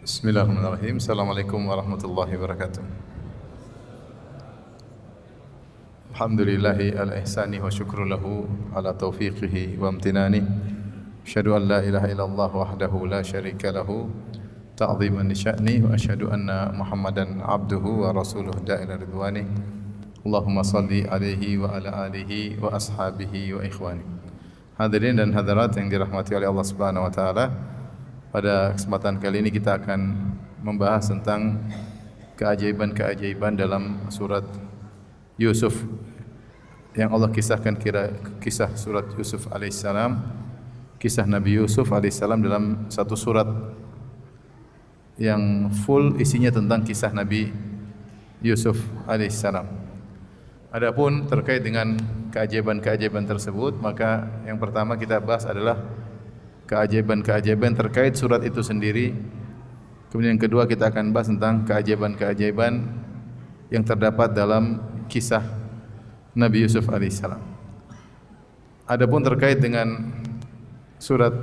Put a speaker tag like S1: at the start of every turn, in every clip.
S1: Bismillahirrahmanirrahim. Assalamualaikum warahmatullahi wabarakatuh. Alhamdulillahi al-ihsani wa syukru lahu ala taufiqihi wa amtinani. Asyhadu an la ilaha illallah wahdahu la syarika lahu ta'ziman li sya'ni wa asyhadu anna Muhammadan abduhu wa rasuluhu da'ila ridwani. Allahumma salli alaihi wa ala alihi wa ashabihi wa ikhwani. Hadirin dan hadirat yang dirahmati oleh Allah Subhanahu wa taala. Pada kesempatan kali ini kita akan membahas tentang keajaiban-keajaiban dalam surat Yusuf yang Allah kisahkan kisah surat Yusuf alaihissalam, kisah Nabi Yusuf alaihissalam dalam satu surat yang full isinya tentang kisah Nabi Yusuf alaihissalam. Adapun terkait dengan keajaiban-keajaiban tersebut, maka yang pertama kita bahas adalah keajaiban-keajaiban terkait surat itu sendiri. Kemudian yang kedua kita akan bahas tentang keajaiban-keajaiban yang terdapat dalam kisah Nabi Yusuf alaihissalam. Adapun terkait dengan surat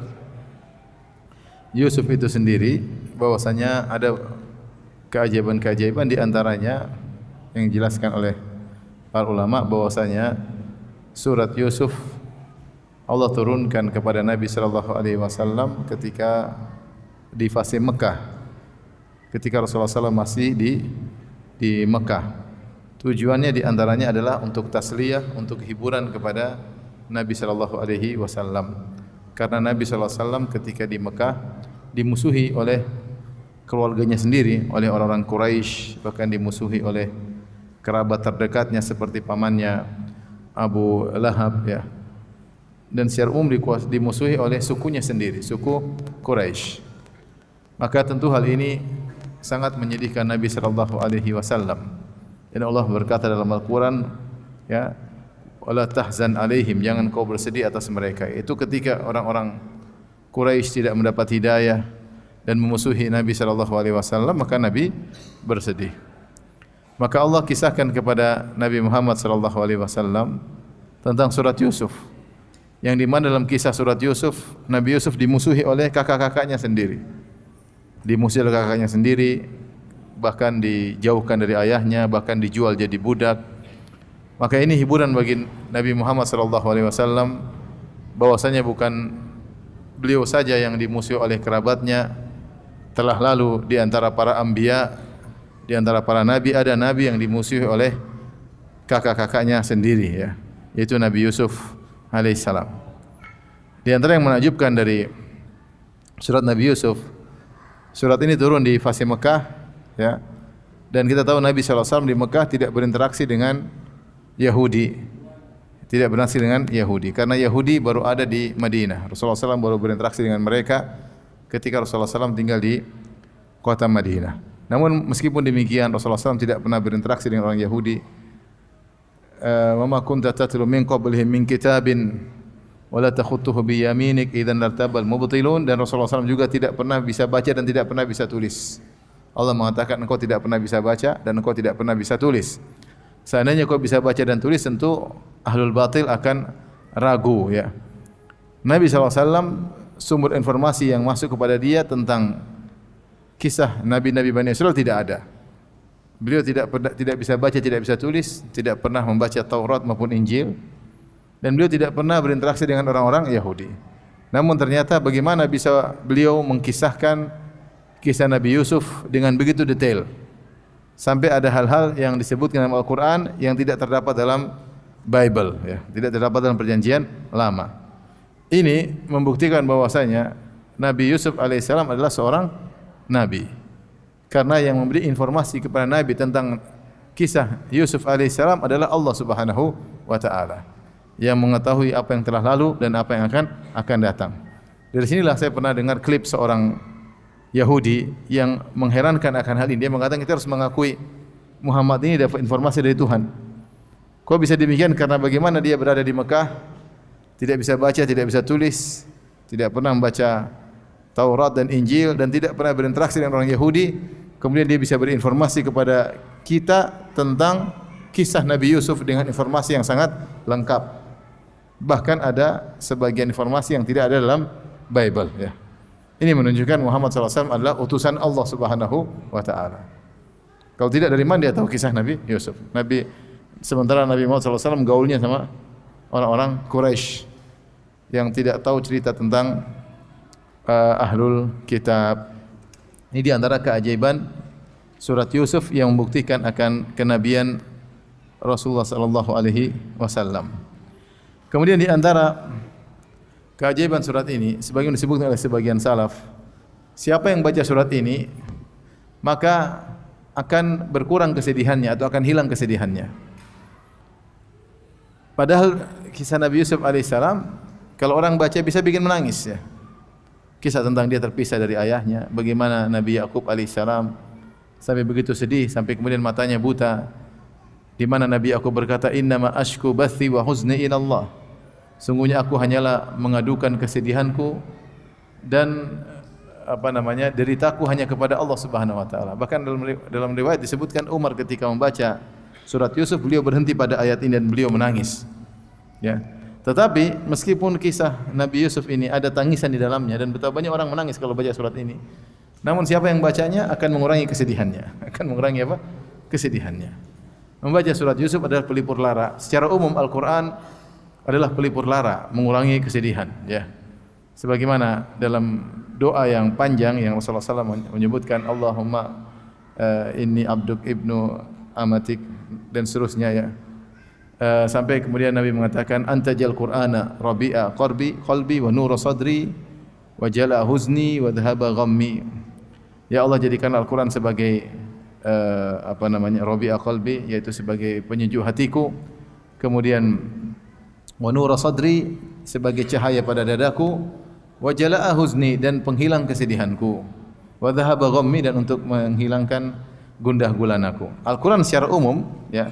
S1: Yusuf itu sendiri, bahwasanya ada keajaiban-keajaiban di antaranya yang dijelaskan oleh para ulama bahwasanya surat Yusuf Allah turunkan kepada Nabi sallallahu alaihi wasallam ketika di fase Mekah. Ketika Rasulullah SAW masih di Mekah. Tujuannya di antaranya adalah untuk tasliyah, untuk hiburan kepada Nabi sallallahu alaihi wasallam. Karena Nabi sallallahu alaihi wasallam ketika di Mekah dimusuhi oleh keluarganya sendiri, oleh orang-orang Quraisy, bahkan dimusuhi oleh kerabat terdekatnya seperti pamannya Abu Lahab ya. Dan secara umum dimusuhi oleh sukunya sendiri, suku Quraisy. Maka tentu hal ini sangat menyedihkan Nabi sallallahu alaihi wasallam. Dan Allah berkata dalam Al-Qur'an, ya, wala tahzan alaihim, jangan kau bersedih atas mereka. Itu ketika orang-orang Quraisy tidak mendapat hidayah dan memusuhi Nabi sallallahu alaihi wasallam, maka Nabi bersedih. Maka Allah kisahkan kepada Nabi Muhammad sallallahu alaihi wasallam tentang surat Yusuf. Yang di mana dalam kisah surat Yusuf, Nabi Yusuf dimusuhi oleh kakak-kakaknya sendiri. Dimusuhi oleh kakaknya sendiri, bahkan dijauhkan dari ayahnya, bahkan dijual jadi budak. Maka ini hiburan bagi Nabi Muhammad SAW, bahwasanya bukan beliau saja yang dimusuhi oleh kerabatnya. Telah lalu di antara para anbiya, di antara para nabi, ada nabi yang dimusuhi oleh kakak-kakaknya sendiri, ya, yaitu Nabi Yusuf alaihissalam. Di antara yang menakjubkan dari surat Nabi Yusuf, surat ini turun di fase Mekah, ya. Dan kita tahu Nabi SAW di Mekah tidak berinteraksi dengan Yahudi, tidak berinteraksi dengan Yahudi, karena Yahudi baru ada di Madinah. Rasulullah SAW baru berinteraksi dengan mereka ketika Rasulullah SAW tinggal di kota Madinah. Namun meskipun demikian, Rasulullah SAW tidak pernah berinteraksi dengan orang Yahudi. وَمَا كُنْتَ تَتْلُو مِنْ قَبْلِهِ مِنْ كِتَابٍ وَلَا تَخُطُّهُ بِيَمِينِكَ إِذًا لَارْتَابَ الْمُبْطِلُونَ. Dan Rasulullah SAW juga tidak pernah bisa baca dan tidak pernah bisa tulis. Allah mengatakan engkau tidak pernah bisa baca dan engkau tidak pernah bisa tulis. Seandainya kau bisa baca dan tulis, tentu ahlul batil akan ragu, ya. Nabi SAW, sumber informasi yang masuk kepada dia tentang kisah Nabi-Nabi Bani Israil tidak ada. Beliau tidak bisa baca, tidak bisa tulis, tidak pernah membaca Taurat maupun Injil, dan beliau tidak pernah berinteraksi dengan orang-orang Yahudi. Namun ternyata bagaimana bisa beliau mengkisahkan kisah Nabi Yusuf dengan begitu detail, sampai ada hal-hal yang disebutkan dalam Al-Quran yang tidak terdapat dalam Bible, ya, tidak terdapat dalam Perjanjian Lama. Ini membuktikan bahwasanya Nabi Yusuf alaihissalam adalah seorang nabi. Karena yang memberi informasi kepada Nabi tentang kisah Yusuf alaihissalam adalah Allah Subhanahu wa taala, yang mengetahui apa yang telah lalu dan apa yang akan datang. Dari sinilah saya pernah dengar klip seorang Yahudi yang mengherankan akan hal ini. Dia mengatakan kita harus mengakui Muhammad ini dapat informasi dari Tuhan. Kok bisa demikian? Karena bagaimana dia berada di Mekah, tidak bisa baca, tidak bisa tulis, tidak pernah membaca Taurat dan Injil, dan tidak pernah berinteraksi dengan orang Yahudi. Kemudian dia bisa berinformasi kepada kita tentang kisah Nabi Yusuf dengan informasi yang sangat lengkap. Bahkan ada sebagian informasi yang tidak ada dalam Bible, ya. Ini menunjukkan Muhammad SAW adalah utusan Allah Subhanahu wa taala. Kalau tidak, dari mana dia tahu kisah Nabi Yusuf? Sementara Nabi Muhammad SAW gaulnya sama orang-orang Quraisy yang tidak tahu cerita tentang ahlul kitab. Ini di antara keajaiban surat Yusuf yang membuktikan akan kenabian Rasulullah sallallahu alaihi wasallam. Kemudian di antara keajaiban surat ini, sebagaimana disebutkan oleh sebagian salaf, siapa yang baca surat ini maka akan berkurang kesedihannya atau akan hilang kesedihannya. Padahal kisah Nabi Yusuf alaihissalam kalau orang baca bisa bikin menangis ya. Kisah tentang dia terpisah dari ayahnya, bagaimana Nabi Yakub alaihissalam sampai begitu sedih sampai kemudian matanya buta, di mana Nabi Yakub berkata, innama ashku bathi wa huzni ila Allah. Sungguhnya aku hanyalah mengadukan kesedihanku dan deritaku hanya kepada Allah Subhanahu wa taala. Bahkan dalam riwayat disebutkan Umar ketika membaca surat Yusuf beliau berhenti pada ayat ini dan beliau menangis. Ya. Tetapi meskipun kisah Nabi Yusuf ini ada tangisan di dalamnya dan betapa banyak orang menangis kalau baca surat ini. Namun siapa yang bacanya akan mengurangi kesedihannya. Akan mengurangi apa? Kesedihannya. Membaca surat Yusuf adalah pelipur lara. Secara umum Al-Qur'an adalah pelipur lara, mengurangi kesedihan, ya. Sebagaimana dalam doa yang panjang yang Rasulullah SAW menyebutkan Allahumma inni abduk ibnu amatik dan seterusnya ya. Sampai kemudian Nabi mengatakan antajal Qur'ana rabi'a qalbi wa nura sadri wa jala huzni wa dhahaba ghammi. Ya Allah, jadikan Al-Qur'an sebagai rabi'a qalbi, yaitu sebagai penyejuk hatiku, kemudian wa nura sadri sebagai cahaya pada dadaku, wa jalaa huzni dan penghilang kesedihanku, wa dhahaba ghammi dan untuk menghilangkan gundah gulanaku. Al-Qur'an secara umum ya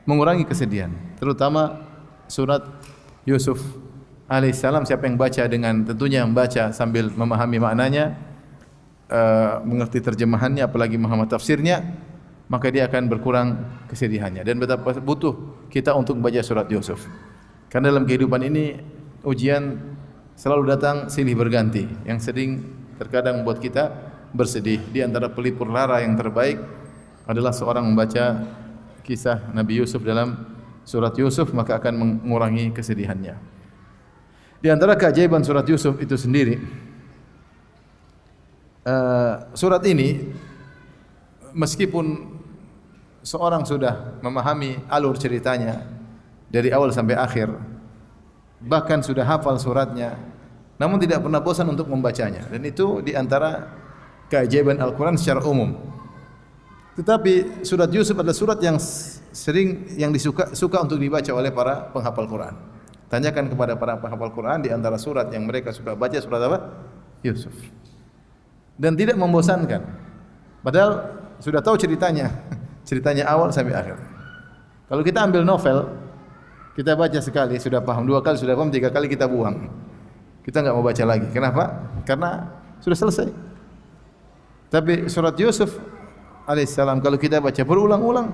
S1: mengurangi kesedihan, terutama surat Yusuf alaihissalam. Siapa yang baca dengan tentunya membaca sambil memahami maknanya, mengerti terjemahannya, apalagi memahami tafsirnya, maka dia akan berkurang kesedihannya. Dan betapa butuh kita untuk membaca surat Yusuf. Karena dalam kehidupan ini ujian selalu datang silih berganti, yang sering terkadang membuat kita bersedih. Di antara pelipur lara yang terbaik adalah seorang membaca kisah Nabi Yusuf dalam surat Yusuf, maka akan mengurangi kesedihannya. Di antara keajaiban surat Yusuf itu sendiri, surat ini meskipun seorang sudah memahami alur ceritanya dari awal sampai akhir, bahkan sudah hafal suratnya, namun tidak pernah bosan untuk membacanya. Dan itu di antara keajaiban Al-Quran secara umum. Tetapi surat Yusuf adalah surat yang suka untuk dibaca oleh para penghafal Quran. Tanyakan kepada para penghafal Quran, di antara surat yang mereka suka baca surat apa? Yusuf. Dan tidak membosankan. Padahal sudah tahu ceritanya, ceritanya awal sampai akhir. Kalau kita ambil novel, kita baca sekali sudah paham, dua kali sudah paham, tiga kali kita buang. Kita enggak mau baca lagi. Kenapa? Karena sudah selesai. Tapi surat Yusuf alaihissalam kalau kita baca berulang-ulang,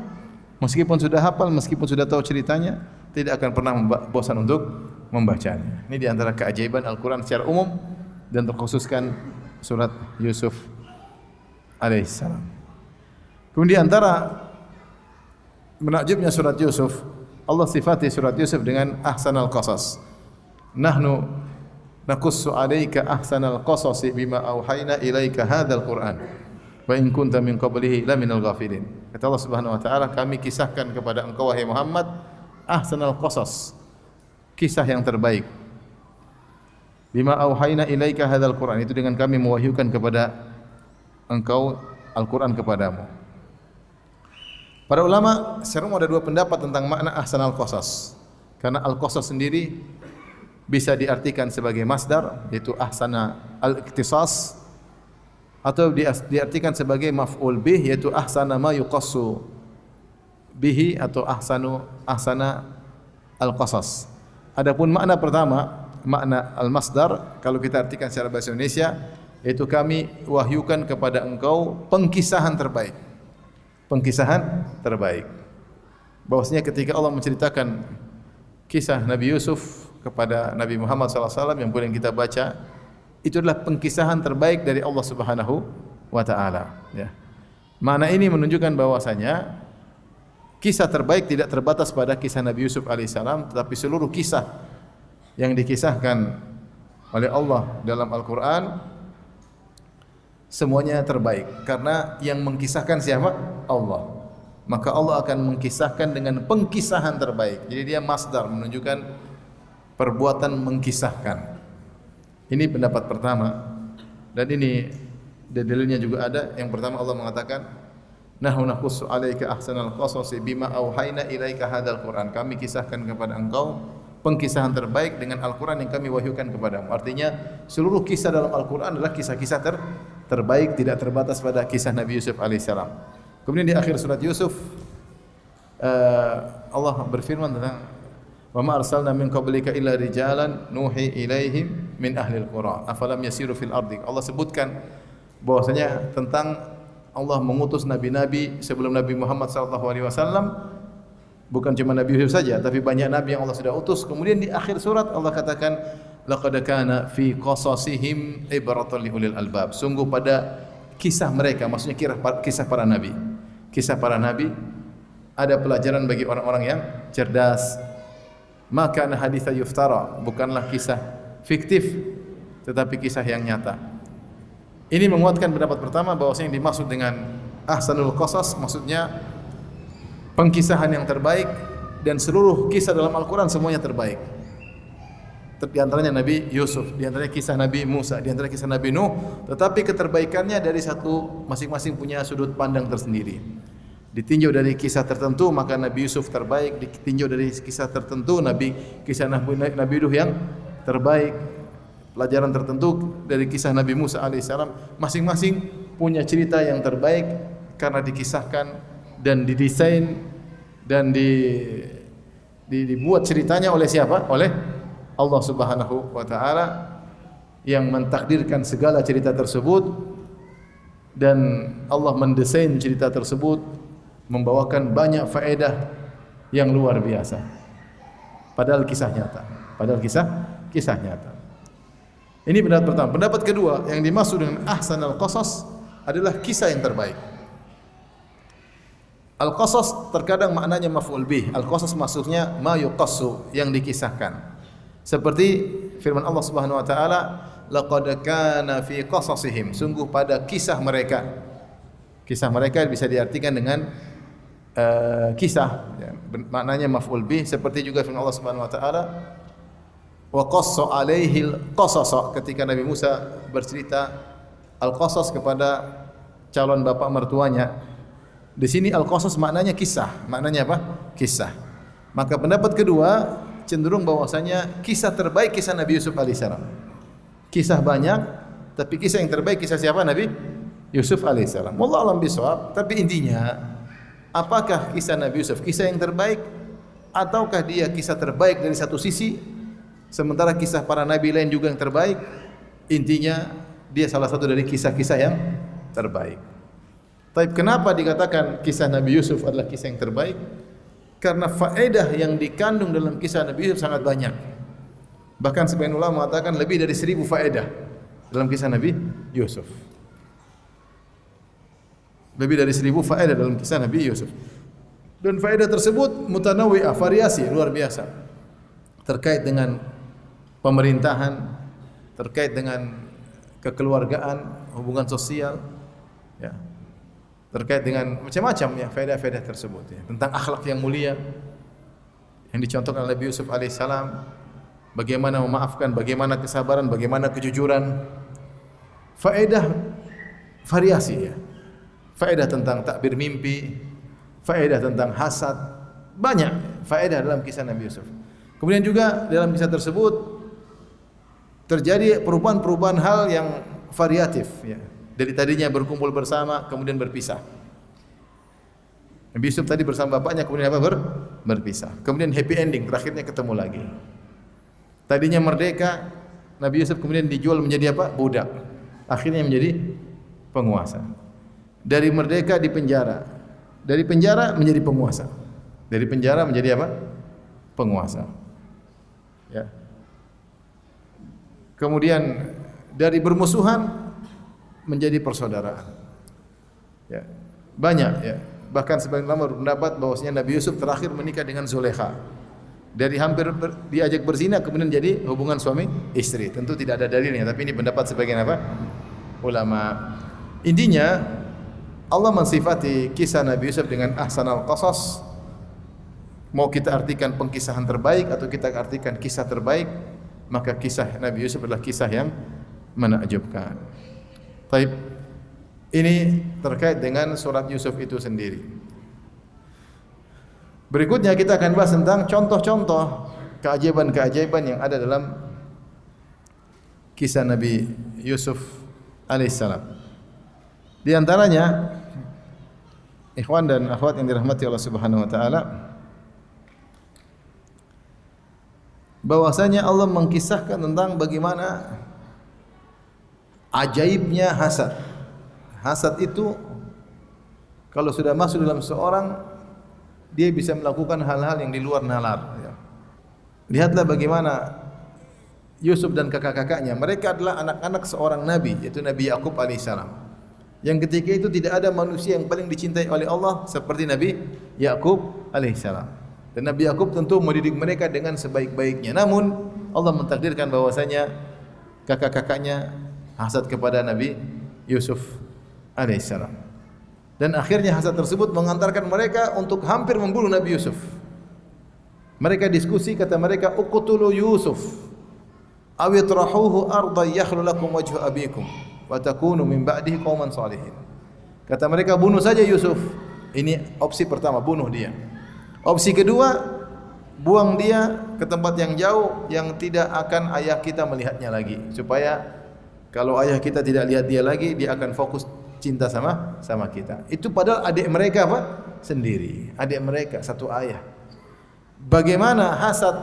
S1: meskipun sudah hafal, meskipun sudah tahu ceritanya, tidak akan pernah bosan untuk membacanya. Ini di antara keajaiban Al-Quran secara umum dan terkhususkan surat Yusuf alaihissalam. Kemudian di antara menakjubnya surat Yusuf, Allah sifati surat Yusuf dengan ahsanal qasas. Nahnu naqussu 'alaika ahsanal qasasi bima auhayna ilaika hadzal Qur'an. Wa in kunta min qablihi laminal ghafilin. Kata Allah Subhanahu wa taala, kami kisahkan kepada engkau wahai Muhammad ahsanal qasas, kisah yang terbaik. Bima auhayna ilaika hadzal Qur'an, itu dengan kami mewahyukan kepada engkau Al-Qur'an kepadamu. Para ulama secara umum ada dua pendapat tentang makna ahsanal qasas. Karena al-qasas sendiri bisa diartikan sebagai masdar, yaitu ahsana al-ikhtisas, atau diartikan sebagai maf'ul bih, yaitu ahsana ma yuqassu bihi, atau ahsana al-qasas. Adapun makna pertama, makna al-masdar, kalau kita artikan secara bahasa Indonesia, yaitu kami wahyukan kepada engkau pengkisahan terbaik. Pengkisahan terbaik. Bahwasanya ketika Allah menceritakan kisah Nabi Yusuf kepada Nabi Muhammad SAW yang boleh kita baca, itu adalah pengkisahan terbaik dari Allah Subhanahu wa taala, ya. Makna ini menunjukkan bahwasanya kisah terbaik tidak terbatas pada kisah Nabi Yusuf alaihissalam, tetapi seluruh kisah yang dikisahkan oleh Allah dalam Al-Quran semuanya terbaik, karena yang mengkisahkan siapa? Allah. Maka Allah akan mengkisahkan dengan pengkisahan terbaik. Jadi dia masdar, menunjukkan perbuatan mengkisahkan. Ini pendapat pertama, dan ini dalilnya juga ada. Yang pertama Allah mengatakan, nahnu naqussu 'alaika ahsanal qasasi bima auhayna ilaika hadzal Qur'an. Kami kisahkan kepada engkau pengkisahan terbaik dengan Al-Qur'an yang kami wahyukan kepadamu. Artinya seluruh kisah dalam Al-Qur'an adalah kisah-kisah terbaik, tidak terbatas pada kisah Nabi Yusuf alaihissalam. Kemudian di akhir surat Yusuf Allah berfirman tentang wa ma arsalna min qablika illa rijalan nuhi ilaihim min ahlil qura afalam yasiru fil ardi. Allah sebutkan bahwasanya tentang Allah mengutus nabi-nabi sebelum Nabi Muhammad SAW, bukan cuma Nabi Yusuf saja, tapi banyak nabi yang Allah sudah utus. Kemudian di akhir surat Allah katakan laqad kana fi qasasihim ibratan li ulil albab. Sungguh pada kisah mereka, maksudnya kisah para nabi. Kisah para nabi ada pelajaran bagi orang-orang yang cerdas. Maka haditha yuftara, bukanlah kisah fiktif tetapi kisah yang nyata. Ini menguatkan pendapat pertama bahwasanya yang dimaksud dengan ahsanul qasas maksudnya pengkisahan yang terbaik, dan seluruh kisah dalam Al-Quran semuanya terbaik. Di antaranya Nabi Yusuf, di antaranya kisah Nabi Musa, di antaranya kisah Nabi Nuh, tetapi keterbaikannya dari satu masing-masing punya sudut pandang tersendiri. Ditinjau dari kisah tertentu maka Nabi Yusuf terbaik, ditinjau dari kisah tertentu kisah Nabi Nuh yang terbaik. Pelajaran tertentu dari kisah Nabi Musa alaihissalam, masing-masing punya cerita yang terbaik karena dikisahkan dan didesain dan dibuat ceritanya oleh siapa? Oleh Allah Subhanahu wa taala yang mentakdirkan segala cerita tersebut, dan Allah mendesain cerita tersebut membawakan banyak faedah yang luar biasa. Padahal kisah nyata. Kisah nyata. Ini pendapat pertama. Pendapat kedua, yang dimaksud dengan ahsanal qasas adalah kisah yang terbaik. Al-qasas terkadang maknanya maf'ul bih. Al-qasas maksudnya ma yuqassu, yang dikisahkan. Seperti firman Allah Subhanahu wa taala, laqad kana fi qasasihim, sungguh pada kisah mereka. Kisah mereka bisa diartikan dengan kisah, ya, maknanya maf'ul bih. Seperti juga firman Allah Subhanahu wa taala, wa qassa alaihi al-qasas, ketika Nabi Musa bercerita al-qasas kepada calon bapak mertuanya. Di sini al-qasas maknanya kisah. Maknanya apa? Kisah. Maka pendapat kedua cenderung bahwasanya kisah terbaik kisah Nabi Yusuf alaihissalam. Kisah banyak, tapi kisah yang terbaik kisah siapa? Nabi Yusuf alaihissalam. Wallahu a'lam bishawab. Tapi intinya, apakah kisah Nabi Yusuf kisah yang terbaik, ataukah dia kisah terbaik dari satu sisi, sementara kisah para nabi lain juga yang terbaik? Intinya dia salah satu dari kisah-kisah yang terbaik. Tapi kenapa dikatakan kisah Nabi Yusuf adalah kisah yang terbaik? Karena faedah yang dikandung dalam kisah Nabi Yusuf sangat banyak. Bahkan sebagian ulama mengatakan lebih dari 1000 faedah dalam kisah Nabi Yusuf. Lebih dari 1000 faedah dalam kisah Nabi Yusuf. Dan faedah tersebut mutanawwi'ah, variasi luar biasa. Terkait dengan pemerintahan, terkait dengan kekeluargaan, hubungan sosial, ya. Terkait dengan macam-macam ya faedah-faedah tersebut, ya. Tentang akhlak yang mulia yang dicontohkan oleh Nabi Yusuf alaihissalam, bagaimana memaafkan, bagaimana kesabaran, bagaimana kejujuran. Faedah variasi, ya. Faedah tentang takbir mimpi, faedah tentang hasad, banyak faedah dalam kisah Nabi Yusuf. Kemudian juga dalam kisah tersebut terjadi perubahan-perubahan hal yang variatif, ya. Dari tadinya berkumpul bersama, kemudian berpisah. Nabi Yusuf tadi bersama bapaknya, kemudian apa? Berpisah. Kemudian happy ending, terakhirnya ketemu lagi. Tadinya merdeka, Nabi Yusuf kemudian dijual menjadi apa? Budak. Akhirnya menjadi penguasa. Dari merdeka di penjara. Dari penjara menjadi penguasa. Dari penjara menjadi apa? Penguasa. Ya. Kemudian dari bermusuhan menjadi persaudaraan. Ya. Banyak ya. Bahkan sebagian ulama berpendapat bahwasanya Nabi Yusuf terakhir menikah dengan Zulaikha. Dari hampir diajak berzina kemudian jadi hubungan suami istri. Tentu tidak ada dalilnya, tapi ini pendapat sebagian apa? Ulama. Intinya Allah mensifati kisah Nabi Yusuf dengan ahsanal qasas. Mau kita artikan pengkisahan terbaik atau kita artikan kisah terbaik, maka kisah Nabi Yusuf adalah kisah yang menakjubkan. Baik. Ini terkait dengan surat Yusuf itu sendiri. Berikutnya kita akan bahas tentang contoh-contoh keajaiban-keajaiban yang ada dalam kisah Nabi Yusuf alaihissalam. Di antaranya, ikhwan dan akhwat yang dirahmati Allah Subhanahu wa taala, bahwasanya Allah mengkisahkan tentang bagaimana ajaibnya hasad. Hasad itu kalau sudah masuk dalam seorang, dia bisa melakukan hal-hal yang di luar nalar. Lihatlah bagaimana Yusuf dan kakak-kakaknya. Mereka adalah anak-anak seorang nabi, yaitu Nabi Yakub alaihissalam. Yang ketika itu tidak ada manusia yang paling dicintai oleh Allah seperti Nabi Yakub alaihissalam. Dan Nabi Yakub tentu mendidik mereka dengan sebaik-baiknya. Namun Allah mentakdirkan bahwasanya kakak-kakaknya hasad kepada Nabi Yusuf alaihissalam. Dan akhirnya hasad tersebut mengantarkan mereka untuk hampir membunuh Nabi Yusuf. Mereka diskusi, kata mereka, uqtulu Yusuf aw yatrahuhu arda yakhlu lakum wajhu abikum wa takunu min ba'dihi qauman salihin. Kata mereka, bunuh saja Yusuf. Ini opsi pertama, bunuh dia. Opsi kedua, buang dia ke tempat yang jauh yang tidak akan ayah kita melihatnya lagi, supaya kalau ayah kita tidak lihat dia lagi, dia akan fokus cinta sama kita. Itu padahal adik mereka apa? Sendiri. Adik mereka satu ayah. Bagaimana hasad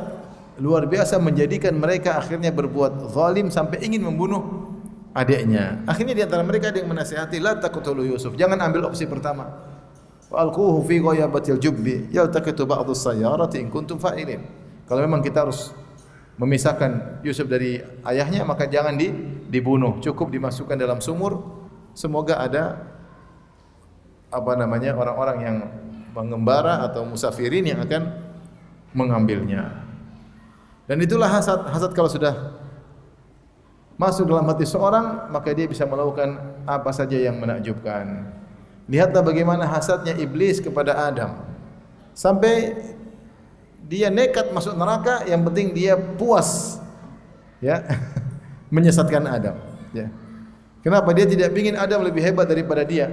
S1: luar biasa menjadikan mereka akhirnya berbuat zalim sampai ingin membunuh adiknya. Akhirnya di antara mereka ada yang menasihati, la taqtulu Yusuf. Jangan ambil opsi pertama. Wa alquhu fi ghayabatil jubbi yaltaqitu ba'dhu sayyarati in kuntum fa'ilin. Kalau memang kita harus memisahkan Yusuf dari ayahnya, maka jangan dibunuh, cukup dimasukkan dalam sumur. Semoga ada orang-orang yang mengembara atau musafirin yang akan mengambilnya. Dan itulah hasad. Hasad kalau sudah masuk dalam hati seorang, maka dia bisa melakukan apa saja yang menakjubkan. Lihatlah bagaimana hasadnya iblis kepada Adam. Sampai dia nekat masuk neraka, yang penting dia puas ya menyesatkan Adam, ya. Kenapa? Dia tidak ingin Adam lebih hebat daripada dia.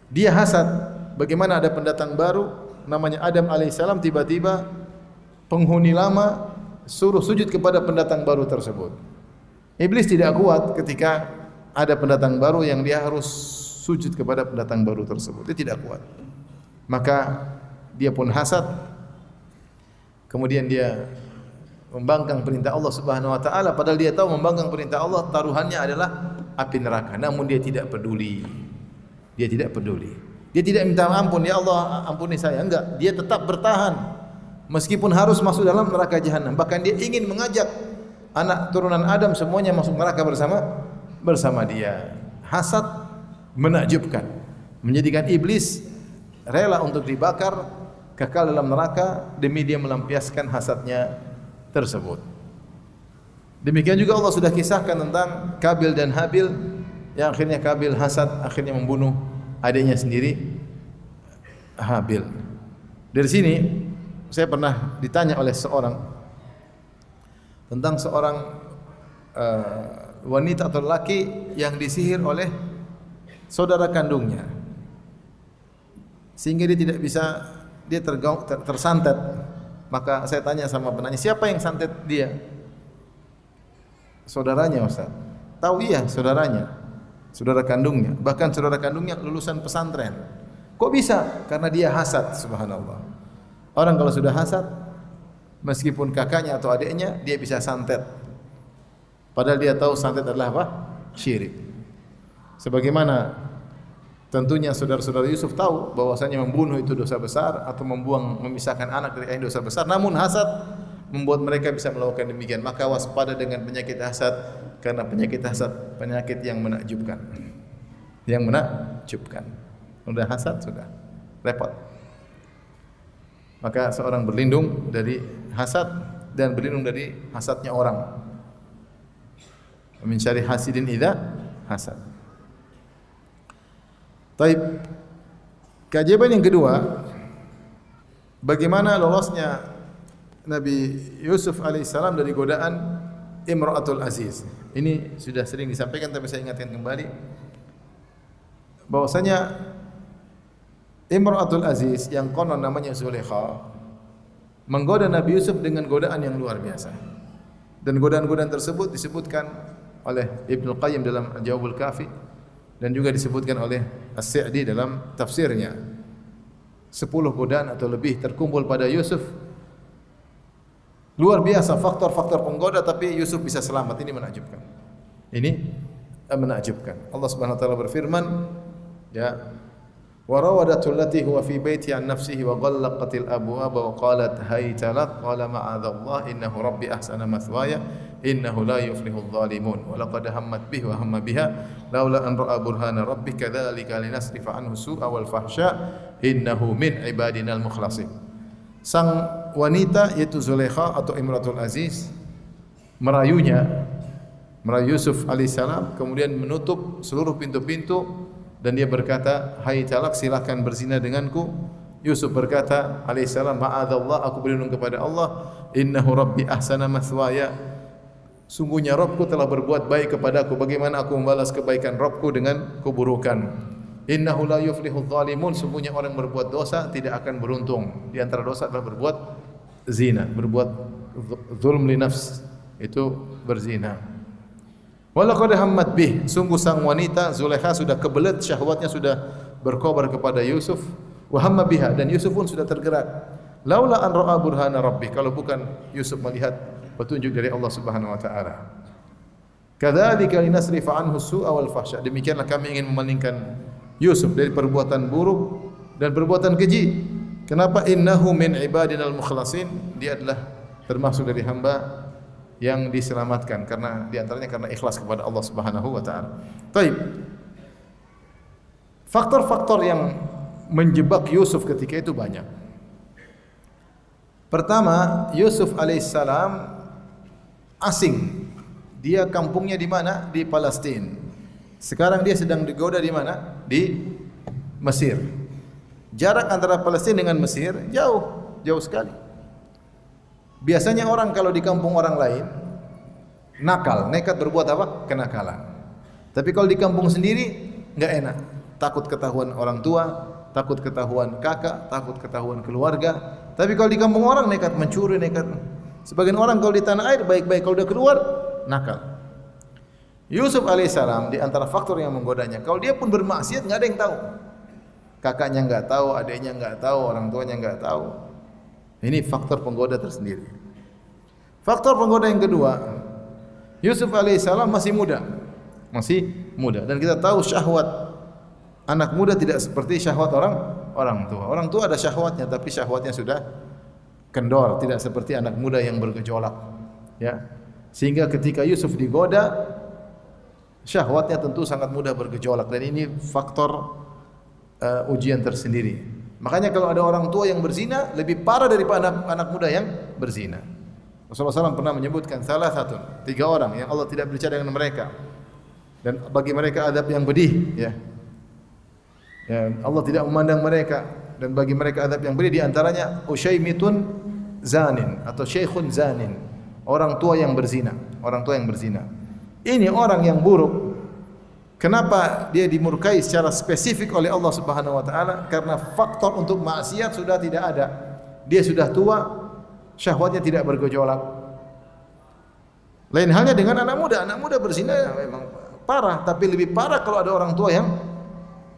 S1: Dia hasad. Bagaimana ada pendatang baru namanya Adam alaihissalam, tiba-tiba penghuni lama suruh sujud kepada pendatang baru tersebut. Iblis tidak kuat ketika ada pendatang baru yang dia harus sujud kepada pendatang baru tersebut. Dia tidak kuat. Maka dia pun hasad. Kemudian dia membangkang perintah Allah Subhanahu wa taala, padahal dia tahu membangkang perintah Allah taruhannya adalah api neraka. Namun dia tidak peduli. Dia tidak peduli. Dia tidak minta ampun, ya Allah ampuni saya. Enggak, dia tetap bertahan meskipun harus masuk dalam neraka jahanam. Bahkan dia ingin mengajak anak turunan Adam semuanya masuk neraka bersama dia. Hasad menakjubkan, menjadikan iblis rela untuk dibakar, kekal dalam neraka demi dia melampiaskan hasadnya tersebut. Demikian juga Allah sudah kisahkan tentang Kabil dan Habil, yang akhirnya Kabil hasad, akhirnya membunuh adiknya sendiri Habil. Dari sini saya pernah ditanya oleh seorang tentang seorang wanita atau laki yang disihir oleh saudara kandungnya, sehingga dia tidak bisa, dia tersantet. Maka saya tanya sama penanya, siapa yang santet dia? Saudaranya, Ustaz. Tahu? Iya, saudaranya, saudara kandungnya. Bahkan saudara kandungnya lulusan pesantren. Kok bisa? Karena dia hasad. Subhanallah. Orang kalau sudah hasad, meskipun kakaknya atau adiknya, dia bisa santet. Padahal dia tahu santet adalah apa? Syirik. Sebagaimana tentunya saudara-saudara Yusuf tahu bahwasanya membunuh itu dosa besar, atau memisahkan anak dari ayah dosa besar. Namun hasad membuat mereka bisa melakukan demikian. Maka waspada dengan penyakit hasad, karena penyakit hasad, penyakit yang menakjubkan. Yang menakjubkan. Sudah hasad sudah repot. Maka seorang berlindung dari hasad dan berlindung dari hasadnya orang. Min syarri hasidin idza hasad. Baik. Keajaiban yang kedua, bagaimana lolosnya Nabi Yusuf alaihissalam dari godaan Imra'atul Aziz. Ini sudah sering disampaikan tapi saya ingatkan kembali bahwasanya Imra'atul Aziz yang konon namanya Zulaikha menggoda Nabi Yusuf dengan godaan yang luar biasa. Dan godaan-godaan tersebut disebutkan oleh Ibnu Qayyim dalam Al-Jawabul Kafi dan juga disebutkan oleh As-Sa'di dalam tafsirnya. 10 godaan atau lebih terkumpul pada Yusuf. Luar biasa faktor-faktor penggoda tapi Yusuf bisa selamat. Ini menakjubkan. Ini menakjubkan. Allah Subhanahu wa taala berfirman, ya, wa rawadatu allati huwa fi baiti an nafsihi wa ghallaqatil abwaaba wa qalat hayta lak qala ma'adzallah innahu rabbi ahsana mathwaya innahu la yuflihudz zalimun wa laqad hammat bihi wa hamma biha laula an ra'a burhana rabbih kadzalika linasrifa anhu su'a wal fahsya innahu min ibadinal mukhlasin. Sang wanita yaitu Zulaikha atau Imratul Aziz merayu Yusuf alaihissalam, kemudian menutup seluruh pintu-pintu dan dia berkata, "Hai talak, silakan berzina denganku." Yusuf berkata alaihissalam, "Ma'adzallah, aku berlindung kepada Allah. Innahu rabbi ahsana mathwaya." Sungguhnya Rabbku telah berbuat baik kepadaku. Bagaimana aku membalas kebaikan Rabbku dengan keburukan? Innahu la yuflihudz zalimun. Sungguhnya orang yang berbuat dosa tidak akan beruntung. Di antara dosa adalah berbuat zina, berbuat zulm li nafs, itu berzina. Walaqad hammat bih. Sungguh sang wanita Zulaikha sudah kebelet, syahwatnya sudah berkobar kepada Yusuf. Wa hamma biha, dan Yusuf pun sudah tergerak. Laula an ra'a burhana rabbih, kalau bukan Yusuf melihat petunjuk dari Allah Subhanahu wa taala. Kadzalika linasrifa anhu su'a wal fahsya. Demikianlah kami ingin memalingkan Yusuf dari perbuatan buruk dan perbuatan keji. Kenapa? Innahu min ibadinal mukhlasin. Dia adalah termasuk dari hamba yang diselamatkan karena di antaranya karena ikhlas kepada Allah Subhanahu wa taala. Baik. Faktor-faktor yang menjebak Yusuf ketika itu banyak. Pertama, Yusuf alaihissalam asing. Dia kampungnya di mana? Di Palestina. Sekarang dia sedang digoda di mana? Di Mesir. Jarak antara Palestina dengan Mesir jauh sekali. Biasanya orang kalau di kampung orang lain nakal, nekat berbuat apa? Kenakalan. Tapi kalau di kampung sendiri enggak enak. Takut ketahuan orang tua, takut ketahuan kakak, takut ketahuan keluarga. Tapi kalau di kampung orang nekat mencuri, nekat. Sebagian orang kalau di tanah air baik-baik, kalau udah keluar nakal. Yusuf alaihissalam di antara faktor yang menggodanya, kalau dia pun bermaksiat enggak ada yang tahu. Kakaknya enggak tahu, adiknya enggak tahu, orang tuanya enggak tahu. Ini faktor penggoda tersendiri. Faktor penggoda yang kedua, Yusuf alaihissalam masih muda. Dan kita tahu syahwat anak muda tidak seperti syahwat orang tua. Orang tua ada syahwatnya, tapi syahwatnya sudah kendor, tidak seperti anak muda yang bergejolak. Ya. Sehingga ketika Yusuf digoda, syahwatnya tentu sangat mudah bergejolak, dan ini faktor ujian tersendiri. Makanya kalau ada orang tua yang berzina lebih parah daripada anak muda yang berzina. Rasulullah SAW pernah menyebutkan salah satu 3 orang yang Allah tidak berbicara dengan mereka dan bagi mereka adab yang pedih. Ya, Allah tidak memandang mereka dan bagi mereka adab yang pedih. Di antaranya usyaimitun zanin atau syekhun zanin, orang tua yang berzina. Ini orang yang buruk. Kenapa dia dimurkai secara spesifik oleh Allah Subhanahu wa taala? Karena faktor untuk maksiat sudah tidak ada. Dia sudah tua, syahwatnya tidak bergejolak. Lain halnya dengan anak muda. Anak muda berzina memang parah, tapi lebih parah kalau ada orang tua yang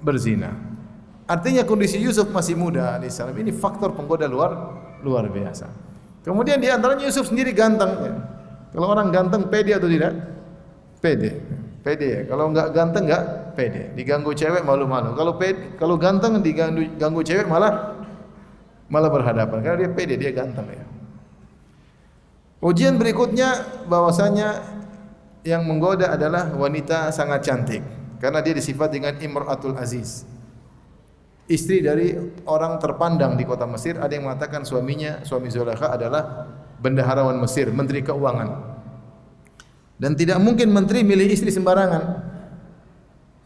S1: berzina. Artinya kondisi Yusuf masih muda alaihissalam. Ini faktor penggoda luar biasa. Kemudian di antaranya Yusuf sendiri ganteng. Kalau orang ganteng pede atau tidak? Pede. Kalau enggak ganteng enggak pede. Diganggu cewek malu-malu. Kalau ganteng diganggu cewek malah berhadapan. Karena dia pede, dia ganteng ya. Ujian berikutnya bahwasanya yang menggoda adalah wanita sangat cantik karena dia disifat dengan imra'atul aziz. Istri dari orang terpandang di kota Mesir. Ada yang mengatakan suami Zulaikha adalah bendaharawan Mesir, menteri keuangan. Dan tidak mungkin menteri milih istri sembarangan.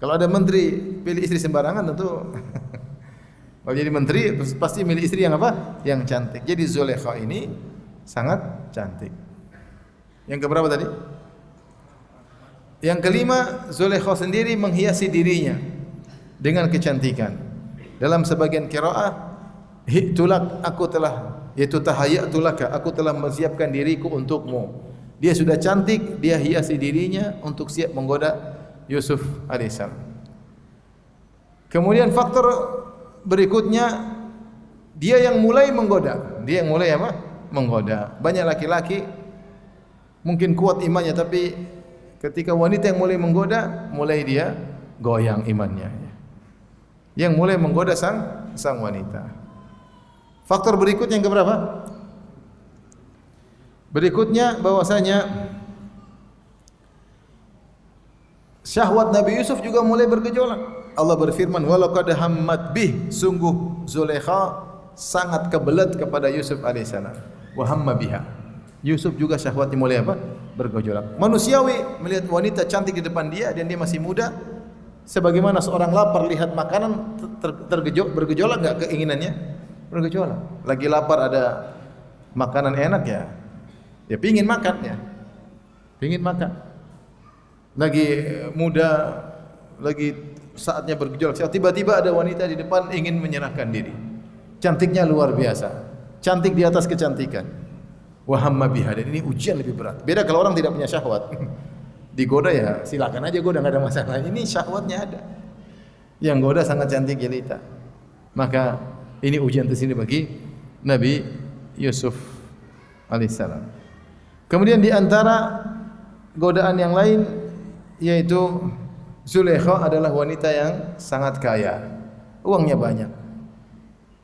S1: Kalau ada menteri pilih istri sembarangan tentu kalau jadi menteri pasti milih istri yang apa? Yang cantik. Jadi Zulaikha ini sangat cantik. Yang keberapa tadi? Yang kelima, Zulaikha sendiri menghiasi dirinya dengan kecantikan. Dalam sebagian qiraah, hi'tulak, aku telah, yaitu tahayyatulaka, aku telah menyiapkan diriku untukmu. Dia sudah cantik, dia hiasi dirinya untuk siap menggoda Yusuf alaihissalam. Kemudian faktor berikutnya, dia yang mulai menggoda. Dia yang mulai apa? Menggoda. Banyak laki-laki mungkin kuat imannya, tapi ketika wanita yang mulai menggoda, mulai dia goyang imannya. Yang mulai menggoda sang wanita. Faktor berikutnya yang keberapa? Berikutnya bahwasanya syahwat Nabi Yusuf juga mulai bergejolak. Allah berfirman, "Walaqad hammat bih", sungguh Zulaikha sangat kebelet kepada Yusuf alaihissalam. Wa hamma biha. Yusuf juga syahwatnya mulai apa? Bergejolak. Manusiawi melihat wanita cantik di depan dia dan dia masih muda. Sebagaimana seorang lapar lihat makanan bergejolak enggak keinginannya? Bergejolak. Lagi lapar ada makanan enak ya pingin makan ya. Pingin makan. Lagi muda, lagi saatnya bergejolak. Tiba-tiba ada wanita di depan ingin menyerahkan diri. Cantiknya luar biasa. Cantik di atas kecantikan. Wa hamma biha, dan ini ujian lebih berat. Beda kalau orang tidak punya syahwat. Digoda ya silakan aja goda, enggak ada masalah. Ini syahwatnya ada. Yang goda sangat cantik jelita. Maka ini ujian tersendiri bagi Nabi Yusuf alaihissalam. Kemudian di antara godaan yang lain yaitu Zulaikha adalah wanita yang sangat kaya. Uangnya banyak.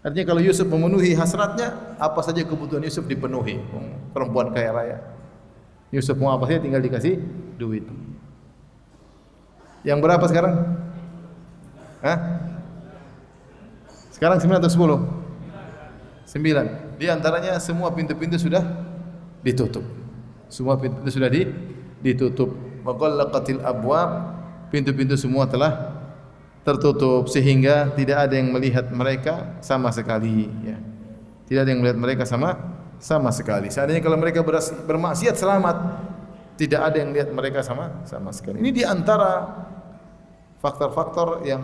S1: Artinya kalau Yusuf memenuhi hasratnya, apa saja kebutuhan Yusuf dipenuhi. Perempuan kaya raya. Yusuf mau apa saja tinggal dikasih duit. Yang berapa sekarang? Hah? Sekarang 9 atau 10? 9. Di antaranya semua pintu-pintu sudah ditutup. Semua pintu sudah ditutup. Wa ghallaqatil abwab, pintu-pintu semua telah tertutup sehingga tidak ada yang melihat mereka sama sekali ya. Tidak ada yang melihat mereka sama sekali. Seandainya kalau mereka bermaksiat selamat, tidak ada yang lihat mereka sama sekali. Ini di antara faktor-faktor yang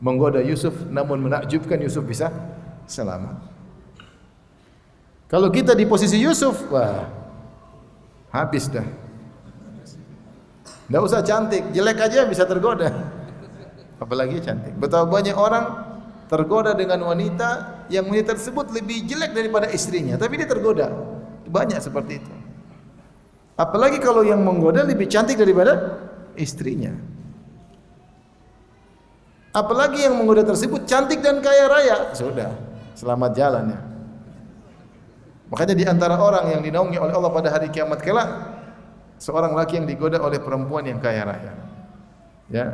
S1: menggoda Yusuf, namun menakjubkan Yusuf bisa selamat. Kalau kita di posisi Yusuf, wah, habis dah. Tidak usah cantik, jelek aja bisa tergoda. Apalagi cantik. Betapa banyak orang tergoda dengan wanita yang wanita tersebut lebih jelek daripada istrinya, tapi dia tergoda. Banyak seperti itu. Apalagi kalau yang menggoda lebih cantik daripada istrinya. Apalagi yang menggoda tersebut cantik dan kaya raya, sudah selamat jalan ya. Makanya di antara orang yang dinaungi oleh Allah pada hari kiamat kelak, seorang laki yang digoda oleh perempuan yang kaya raya. Ya.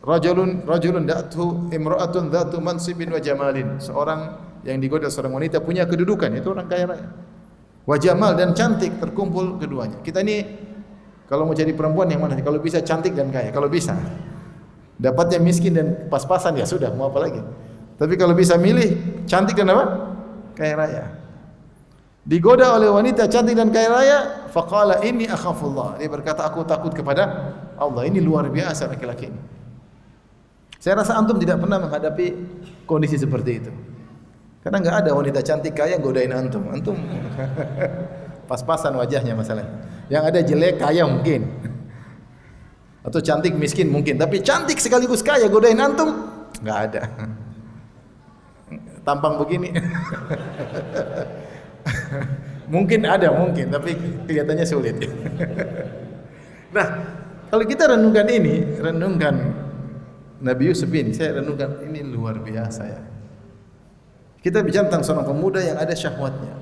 S1: Rajulun da'tu imra'atun dzatu mansibin wa jamalin. Seorang yang digoda seorang wanita punya kedudukan, itu orang kaya raya. Wa jamal, dan cantik, terkumpul keduanya. Kita ini kalau mau jadi perempuan yang mana? Kalau bisa cantik dan kaya, kalau bisa. Dapatnya miskin dan pas-pasan ya sudah, mau apa lagi? Tapi kalau bisa milih cantik dan apa? Kaya raya. Digoda oleh wanita cantik dan kaya raya, faqala inni akhafullah. Dia berkata, aku takut kepada Allah. Ini luar biasa laki-laki ini. Saya rasa antum tidak pernah menghadapi kondisi seperti itu. Karena enggak ada wanita cantik kaya godain antum. Antum pas-pasan wajahnya masalahnya. Yang ada jelek kaya mungkin. Atau cantik miskin mungkin, tapi cantik sekaligus kaya godain antum enggak ada. Tampang begini. Mungkin ada, mungkin, tapi kelihatannya sulit. Nah, kalau kita renungkan ini, renungkan Nabi Yusuf ini, saya renungkan ini luar biasa ya. Kita bicara tentang seorang pemuda yang ada syahwatnya.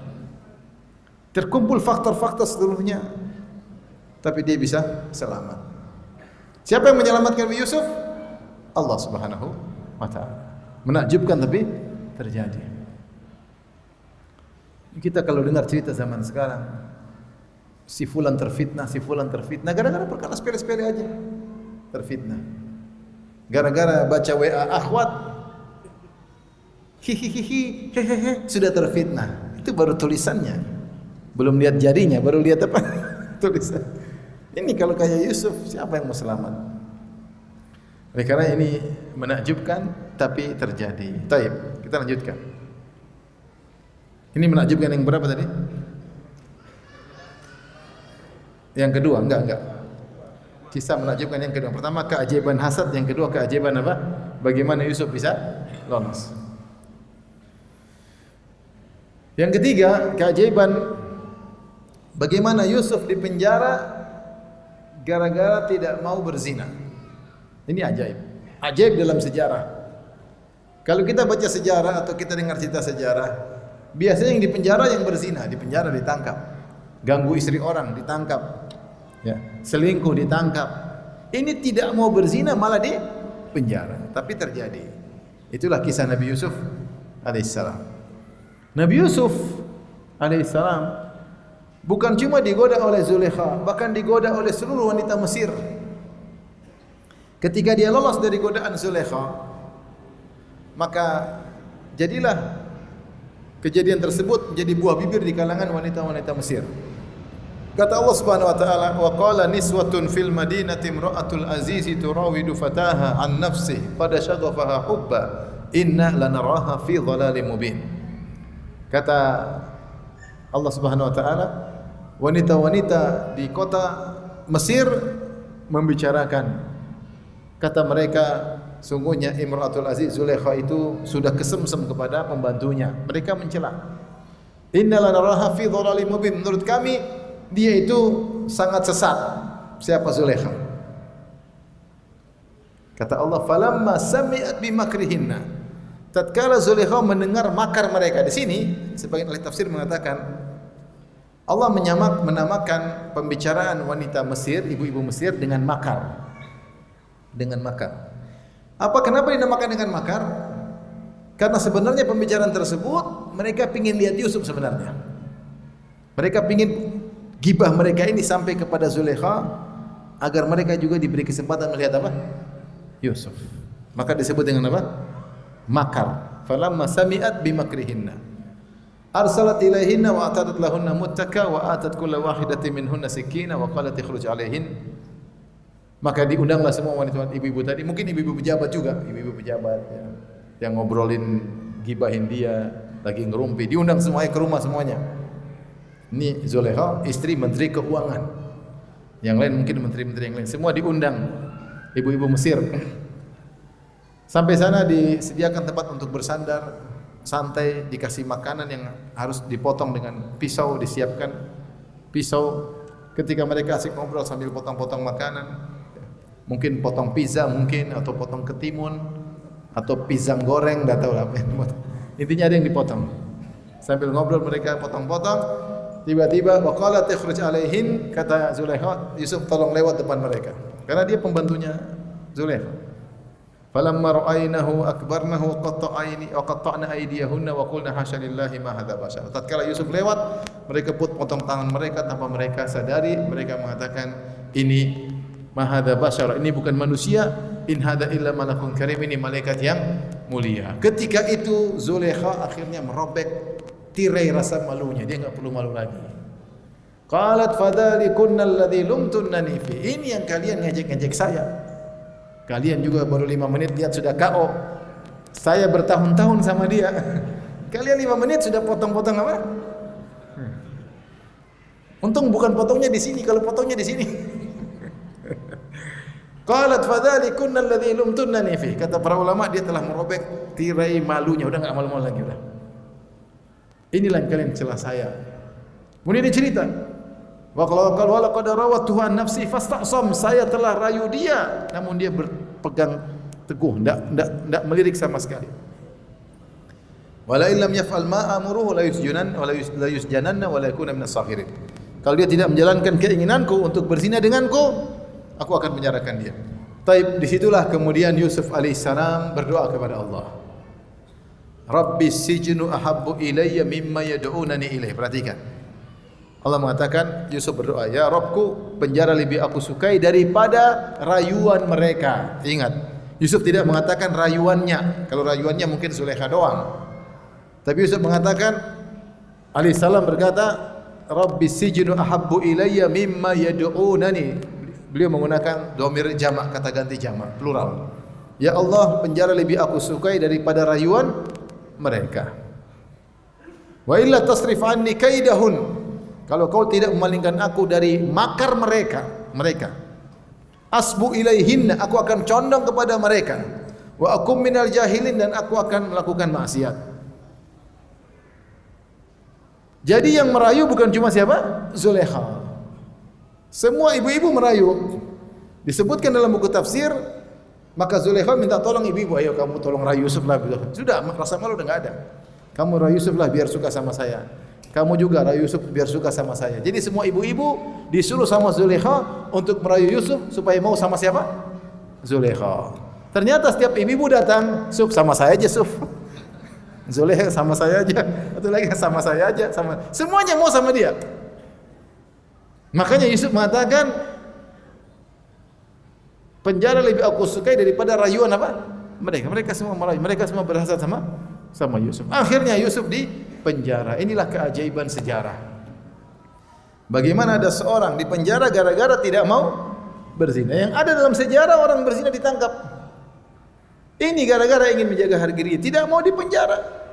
S1: Terkumpul faktor-faktor seluruhnya. tapi dia bisa selamat. Siapa yang menyelamatkan Nabi Yusuf? Allah Subhanahu wa taala. Menakjubkan tapi terjadi. Kita kalau dengar cerita zaman sekarang, si fulan terfitnah, gara-gara perkara sepele-sepele aja. Terfitnah. Gara-gara baca WA akhwat, hihihihi, hehehe, sudah terfitnah. Itu baru tulisannya. Belum lihat jarinya, baru lihat apa? Tulisan. Ini kalau kayak Yusuf, siapa yang mau selamat? Oleh karena ini menakjubkan tapi terjadi. Taib, kita lanjutkan. Ini menakjubkan yang berapa tadi? Yang kedua, enggak. Kisah menakjubkan yang kedua. Pertama keajaiban hasad, yang kedua keajaiban apa? Bagaimana Yusuf bisa lolos. Yang ketiga, keajaiban bagaimana Yusuf dipenjara gara-gara tidak mau berzina. Ini ajaib. Ajaib dalam sejarah. Kalau kita baca sejarah atau kita dengar cerita sejarah, biasanya yang dipenjara yang berzina, dipenjara, ditangkap. Ganggu istri orang, ditangkap. Ya, selingkuh, ditangkap. Ini tidak mau berzina malah di penjara. Tapi terjadi. Itulah kisah Nabi Yusuf alaihissalam. Nabi Yusuf alaihissalam bukan cuma digoda oleh Zulaikha, bahkan digoda oleh seluruh wanita Mesir. Ketika dia lolos dari godaan Zulaikha, maka jadilah kejadian tersebut menjadi buah bibir di kalangan wanita-wanita Mesir. Kata Allah Subhanahu wa taala, "Wa qala niswatun fil madinati imra'atul azizi turawidu fataha an nafsihi qad shaghafaha hubba inna lanaraha fi dhalalin mubin." Kata Allah Subhanahu wa taala, wanita-wanita di kota Mesir membicarakan, kata mereka, sungguhnya Imratul Aziz Zulaikha itu sudah kesemsem kepada pembantunya. Mereka mencela. Inna lanaraha fi dhalalin mubin. Menurut kami dia itu sangat sesat. Siapa Zulaikha? Kata Allah, falamma sami'at bimakrihinna. Tatkala Zulaikha mendengar makar mereka. Di sini sebagian ahli tafsir mengatakan Allah menamakan pembicaraan wanita Mesir, ibu-ibu Mesir dengan makar. Dengan makar. Kenapa dinamakan dengan makar? Karena sebenarnya pembicaraan tersebut mereka ingin lihat Yusuf sebenarnya. Mereka ingin gibah mereka ini sampai kepada Zulaikha agar mereka juga diberi kesempatan melihat apa? Yusuf. Maka disebut dengan apa? Makar. Falamma sami'at bimakrihinna arsalat ilaihinna wa atadat lahunna muttaka wa atat kulla wahidatin minhunna sikina wa qalat ikhruj alaihin. Maka diundanglah semua wanita ibu-ibu tadi, mungkin ibu-ibu pejabat juga, ibu-ibu pejabat ya, yang ngobrolin, gibahin dia, lagi ngerumpi, diundang semuanya ke rumah semuanya. Ini Zulaikha, istri menteri keuangan. Yang lain mungkin menteri-menteri yang lain, semua diundang ibu-ibu Mesir. Sampai sana disediakan tempat untuk bersandar, santai, dikasih makanan yang harus dipotong dengan pisau, disiapkan pisau. Ketika mereka asik ngobrol sambil potong-potong makanan, mungkin potong pizza mungkin, atau potong ketimun, atau pisang goreng, enggak tahu apa yang dipotong. Intinya ada yang dipotong. Sambil ngobrol mereka potong-potong, tiba-tiba waqalat ikhruj alaihin, kata Zulaikha, Yusuf tolong lewat depan mereka. Karena dia pembantunya Zulaikha. Falamma ra'aynahu akbarnahu qatta'na aydiyahunna wa qulna hasya lillahi ma hadza bashar. Tatkala Yusuf lewat, mereka potong tangan mereka tanpa mereka sadari, mereka mengatakan ini ma hadza bashar, ini bukan manusia, in hadza illa malakun karim, ini malaikat yang mulia. Ketika itu Zulaikha akhirnya merobek tirai rasa malunya, dia enggak perlu malu lagi. Qalat fadzalikunna alladzi lumtunnani fi, ini yang kalian ngejek-ngejek saya. Kalian juga baru 5 menit lihat sudah KO. Saya bertahun-tahun sama dia. Kalian 5 menit sudah potong-potong apa? Untung bukan potongnya di sini, kalau potongnya di sini. Qalat fadzalikunna alladzi lumtunnani fi. Kata para ulama, dia telah merobek tirai malunya, udah enggak malu-malu lagi udah. Inilah yang kalian celah saya. Kemudian dia cerita, wa qala laqad rawatuhu an nafsi fastasam, saya telah rayu dia namun dia berpegang teguh, enggak melirik sama sekali. Wala illam yaf'al ma amuruhu la yusjananna wa la yusjananna wa la yakuna minas sakhirin. Kalau dia tidak menjalankan keinginanku untuk berzina denganku, aku akan menyerahkan dia. Taib, disitulah kemudian Yusuf alaihissalam berdoa kepada Allah. Rabbi sijnu ahabbu ilayya mimma yad'unani ilaih. Perhatikan. Allah mengatakan, Yusuf berdoa, ya Rabbku, penjara lebih aku sukai daripada rayuan mereka. Ingat, Yusuf tidak mengatakan rayuannya. Kalau rayuannya mungkin Zulaikha doang. Tapi Yusuf mengatakan, alaihissalam berkata, Rabbi sijnu ahabbu ilayya mimma yad'unani. Beliau menggunakan dhamir jamak, kata ganti jamak, plural. Ya Allah, penjara lebih aku sukai daripada rayuan mereka. Wa illa tasrif anni kaidahun. Kalau kau tidak memalingkan aku dari makar mereka. Asbu ilaihinna, aku akan condong kepada mereka. Wa akum minal jahilin, dan aku akan melakukan maksiat. Jadi yang merayu bukan cuma siapa? Zulaikha. Semua ibu-ibu merayu. Disebutkan dalam buku tafsir, maka Zulaikha minta tolong ibu-ibu, ayo kamu tolong rayu Yusuf lah. Sudah, rasa malu udah enggak ada. Kamu rayu Yusuf lah biar suka sama saya. Kamu juga rayu Yusuf biar suka sama saya. Jadi semua ibu-ibu disuruh sama Zulaikha untuk merayu Yusuf supaya mau sama siapa? Zulaikha. Ternyata setiap ibu-ibu datang, Suf sama saya aja Suf. Zulaikha sama saya aja. Atau lagi sama saya aja, semuanya mau sama dia. Makanya Yusuf mengatakan, penjara lebih aku sukai daripada rayuan apa? Mereka semua merayu, mereka semua berhasad sama Yusuf. Akhirnya Yusuf di penjara. Inilah keajaiban sejarah. Bagaimana ada seorang di penjara gara-gara tidak mau berzina. Yang ada dalam sejarah orang berzina ditangkap. Ini gara-gara ingin menjaga harga diri, tidak mau di penjara.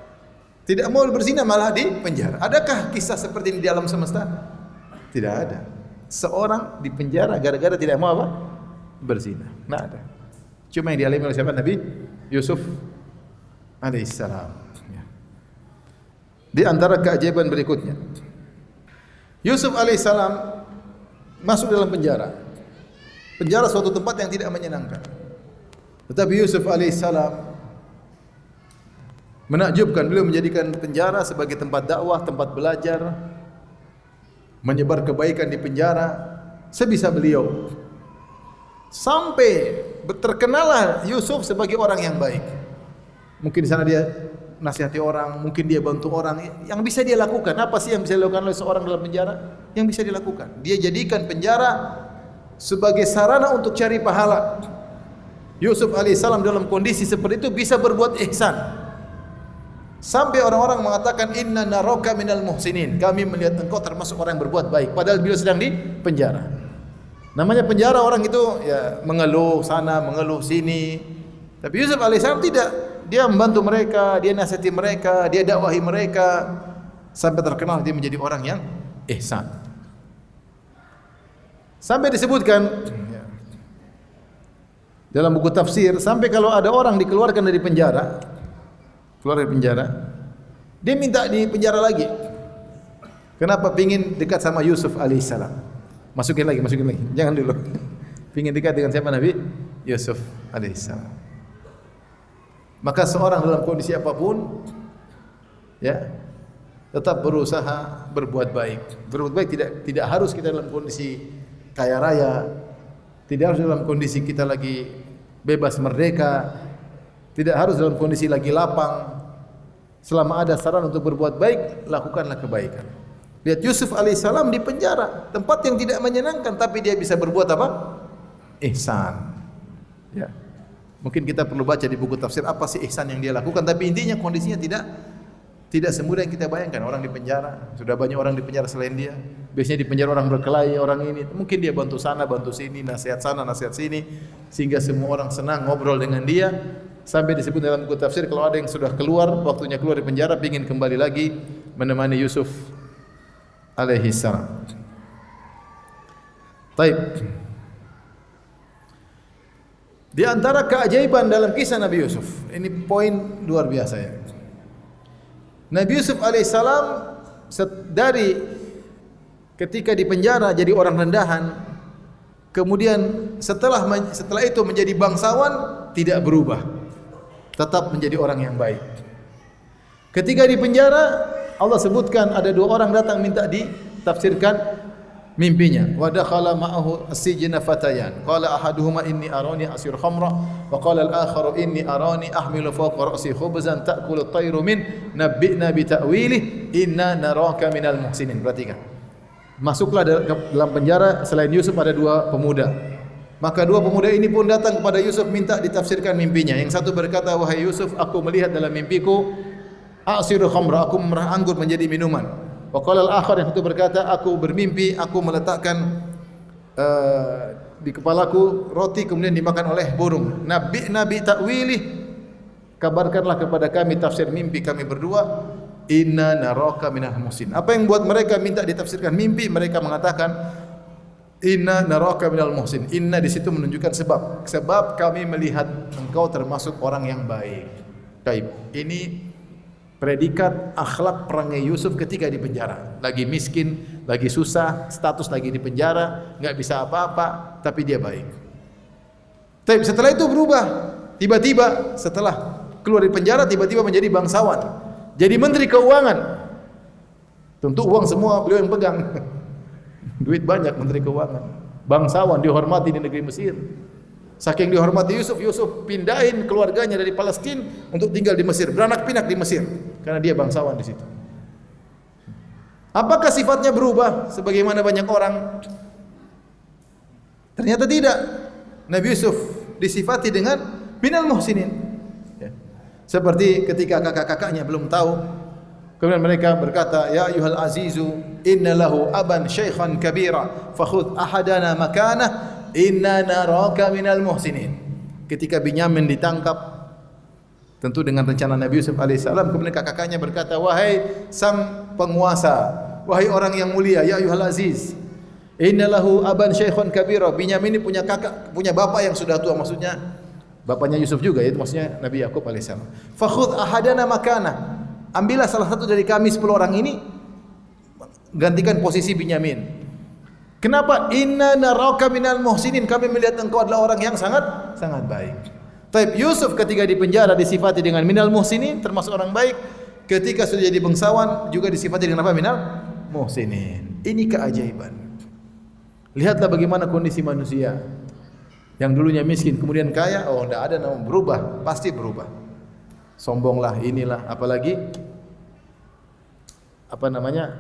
S1: Tidak mau berzina malah di penjara. Adakah kisah seperti ini di alam semesta? Tidak ada. Seorang di penjara gara-gara tidak mau apa? Berzina. Tidak ada. Cuma yang dialami oleh siapa? Nabi Yusuf alaihissalam. Di antara keajaiban berikutnya, Yusuf alaihissalam masuk dalam penjara. Penjara suatu tempat yang tidak menyenangkan. Tetapi Yusuf alaihissalam menakjubkan, beliau menjadikan penjara sebagai tempat dakwah, tempat belajar, menyebar kebaikan di penjara sebisa beliau. Sampai terkenalah Yusuf sebagai orang yang baik. Mungkin di sana dia nasihati orang, mungkin dia bantu orang. Yang bisa dia lakukan, apa sih yang bisa dilakukan oleh seorang dalam penjara? Yang bisa dilakukan, dia jadikan penjara sebagai sarana untuk cari pahala. Yusuf alaihissalam dalam kondisi seperti itu bisa berbuat ihsan. Sampai orang-orang mengatakan, inna naraka minal muhsinin, kami melihat engkau termasuk orang yang berbuat baik. Padahal beliau sedang di penjara. Namanya penjara, orang itu ya mengeluh sana, mengeluh sini. Tapi Yusuf alaihissalam tidak. Dia membantu mereka, dia nasihati mereka, dia dakwahi mereka, sampai terkenal dia menjadi orang yang ihsan. Sampai disebutkan dalam buku tafsir, sampai kalau ada orang dikeluarkan dari penjara, keluar dari penjara, dia minta di penjara lagi. Kenapa? Pingin dekat sama Yusuf alaihissalam. Masukin lagi. Jangan dulu. Pingin dekat dengan siapa? Nabi Yusuf alaihissalam. Maka seorang dalam kondisi apapun, ya, tetap berusaha berbuat baik. Berbuat baik tidak harus kita dalam kondisi kaya raya, tidak harus dalam kondisi kita lagi bebas merdeka, tidak harus dalam kondisi lagi lapang. Selama ada saran untuk berbuat baik, lakukanlah kebaikan. Lihat Yusuf alaihissalam di penjara, tempat yang tidak menyenangkan, tapi dia bisa berbuat apa? Ihsan. Ya. Mungkin kita perlu baca di buku tafsir apa sih ihsan yang dia lakukan, tapi intinya kondisinya tidak semudah yang kita bayangkan. Orang di penjara, sudah banyak orang di penjara selain dia. Biasanya di penjara orang berkelahi, orang ini. Mungkin dia bantu sana, bantu sini, nasihat sana, nasihat sini, sehingga semua orang senang ngobrol dengan dia. Sampai disebut dalam buku tafsir, kalau ada yang sudah keluar, waktunya keluar dari penjara, ingin kembali lagi menemani Yusuf alaihi salam. Baik. Di antara keajaiban dalam kisah Nabi Yusuf, ini poin luar biasa ya. Nabi Yusuf alaihissalam dari ketika di penjara jadi orang rendahan, kemudian setelah itu menjadi bangsawan, tidak berubah, tetap menjadi orang yang baik. Ketika di penjara, Allah sebutkan ada dua orang datang minta ditafsirkan mimpinya. Wa dakhala ma'ahu as-sijna fatayan. Qala ahaduhuma inni arani asir khamra wa qala al-akharu inni arani ahmilu fawqa ra'si khubzan ta'kulu at-tayru min nabbi'na bi ta'wilihi inna naraka minal muhsinin. Perhatikan. Masuklah dalam penjara selain Yusuf ada dua pemuda. Maka dua pemuda ini pun datang kepada Yusuf minta ditafsirkan mimpinya. Yang satu berkata, "Wahai Yusuf, aku melihat dalam mimpiku asiru khamra, aku memerah anggur menjadi minuman." Wa qala al-akhar, yang satu berkata, "Aku bermimpi, aku meletakkan di kepalaku roti kemudian dimakan oleh burung. Nabbi'na bi ta'wilih, kabarkanlah kepada kami tafsir mimpi kami berdua. Inna naraka minal muhsin." Apa yang buat mereka minta ditafsirkan mimpi? Mereka mengatakan inna naraka minal muhsin. Inna di situ menunjukkan sebab kami melihat engkau termasuk orang yang baik. Baik. Ini predikat akhlak perangai Yusuf ketika di penjara. Lagi miskin, lagi susah, status lagi di penjara, enggak bisa apa-apa, tapi dia baik. Tapi setelah itu berubah. Tiba-tiba setelah keluar dari penjara tiba-tiba menjadi bangsawan. Jadi menteri keuangan. Tentu uang semua beliau yang pegang. Duit banyak, menteri keuangan. Bangsawan, dihormati di negeri Mesir. Saking dihormati Yusuf, Yusuf pindahin keluarganya dari Palestina untuk tinggal di Mesir, beranak pinak di Mesir karena dia bangsawan di situ. Apakah sifatnya berubah sebagaimana banyak orang? Ternyata tidak. Nabi Yusuf disifati dengan minal muhsinin. Ya. Seperti ketika kakak-kakaknya belum tahu, kemudian mereka berkata, "Ya ayyuhal azizu, inna lahu aban syaikhan kabira, fakhudh ahadana makanah, inna naraka minal muhsinin." Ketika Binyamin ditangkap, tentu dengan rencana Nabi Yusuf alaihissalam, kemudian kakak-kakaknya berkata, "Wahai sang penguasa, wahai orang yang mulia, ya ayyuhal aziz, inna lahu aban syaikhan kabira." Binyamin ini punya kakak, punya bapak yang sudah tua, maksudnya bapaknya Yusuf juga, itu maksudnya Nabi Yakub alaihissalam. "Fakhudh ahadana makanah." Ambillah salah satu dari kami 10 orang ini, gantikan posisi Binyamin. Kenapa? Inna naraka minal muhsinin, kami melihat engkau adalah orang yang sangat baik. Tapi Yusuf ketika di penjara disifati dengan minal muhsinin, termasuk orang baik. Ketika sudah jadi bangsawan juga disifati dengan apa? Minal muhsinin. Ini keajaiban. Lihatlah bagaimana kondisi manusia yang dulunya miskin kemudian kaya. Oh, tidak ada nama berubah, pasti berubah. Sombonglah, inilah, apalagi apa namanya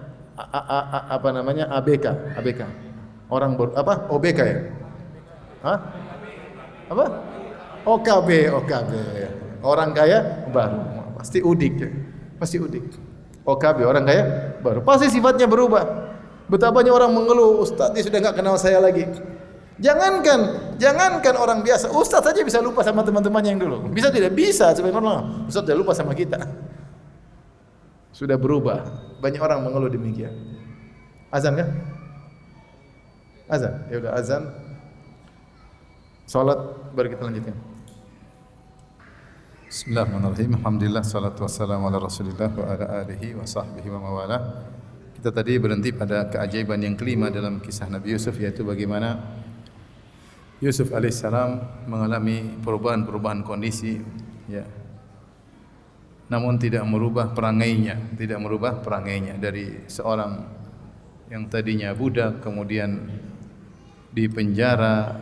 S1: ABK orang OBK ya, apa OKB orang kaya baru, pasti udik ya, pasti udik. OKB orang kaya baru, pasti sifatnya berubah. Betapa banyak orang mengeluh, "Ustaz dia sudah enggak kenal saya lagi." Jangankan orang biasa, ustaz saja bisa lupa sama teman-teman yang dulu. Bisa tidak? Bisa, sebenarnya ustaz sudah lupa sama kita. Sudah berubah. Banyak orang mengeluh demikian. Azan kan? Azan. Ya udah azan. Salat baru kita lanjutkan. Bismillahirrahmanirrahim. Alhamdulillah, salatu wassalamu ala Rasulillah wa ala alihi wa sahbihi wa mawalah. Kita tadi berhenti pada keajaiban yang kelima dalam kisah Nabi Yusuf, yaitu bagaimana Yusuf alaihissalam mengalami perubahan-perubahan kondisi, ya. Namun tidak merubah perangainya dari seorang yang tadinya budak, kemudian di penjara,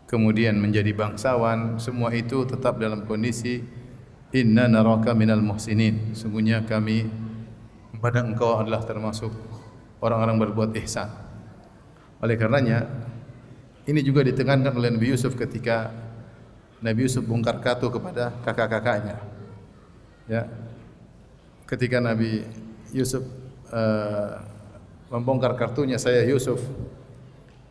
S1: kemudian menjadi bangsawan. Semua itu tetap dalam kondisi inna naraka minal muhsinin. Sungguhnya kami memandang engkau adalah termasuk orang-orang berbuat ihsan. Oleh karenanya ini juga ditekankan oleh Nabi Yusuf ketika Nabi Yusuf bongkar kartu kepada kakak-kakaknya. Ya. Ketika Nabi Yusuf membongkar kartunya, "Saya Yusuf."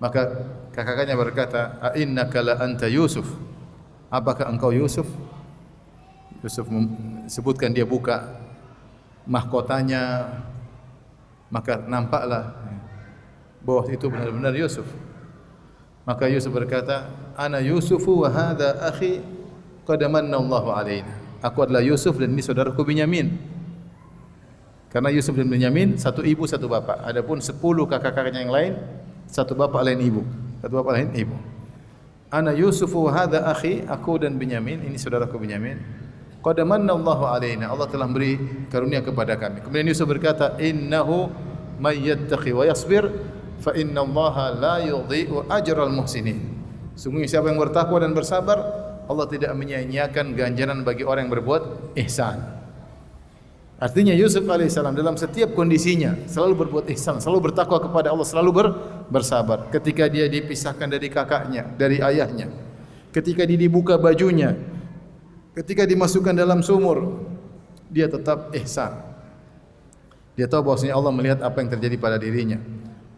S1: Maka kakak-kakaknya berkata, "A innaka la anta Yusuf?" Apakah engkau Yusuf? Yusuf sebutkan, dia buka mahkotanya, maka nampaklah bahwa itu benar-benar Yusuf. Maka Yusuf berkata, "Ana Yusufu wa hadha akhi qad manna Allahu alaina." Aku adalah Yusuf dan ini saudaraku Binyamin. Karena Yusuf dan Binyamin satu ibu satu bapak. Adapun 10 kakak-kakaknya yang lain satu bapak lain ibu. Satu bapak lain ibu. Ana Yusufu wa hadha akhi, aku dan Binyamin, ini saudaraku Binyamin. Qad manna Allahu alaina, Allah telah beri karunia kepada kami. Kemudian Yusuf berkata, "Innahu may yattaqi wa yasbir fa innallaha la yudhi'u ajral muhsinin. Sungguh siapa yang bertakwa dan bersabar, Allah tidak menyia-nyiakan ganjaran bagi orang yang berbuat ihsan. Artinya Yusuf alaihissalam dalam setiap kondisinya selalu berbuat ihsan, selalu bertakwa kepada Allah, selalu bersabar. Ketika dia dipisahkan dari kakaknya, dari ayahnya, ketika dia dibuka bajunya, ketika dimasukkan dalam sumur, dia tetap ihsan. Dia tahu bahwasanya Allah melihat apa yang terjadi pada dirinya.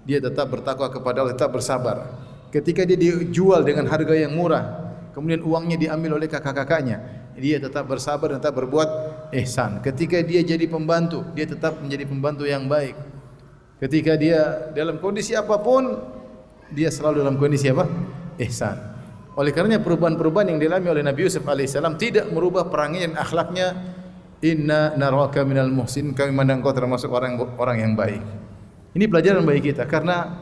S1: Dia tetap bertakwa kepada Allah, tetap bersabar. Ketika dia dijual dengan harga yang murah, kemudian uangnya diambil oleh kakak-kakaknya, dia tetap bersabar dan tetap berbuat ihsan. Ketika dia jadi pembantu, dia tetap menjadi pembantu yang baik. Ketika dia dalam kondisi apapun, dia selalu dalam kondisi apa? Ihsan. Oleh karenanya perubahan-perubahan yang dialami oleh Nabi Yusuf alaihissalam tidak merubah perangai dan akhlaknya. Inna naraka minal muhsin, kami memandang kau termasuk orang yang baik. Ini pelajaran bagi kita, karena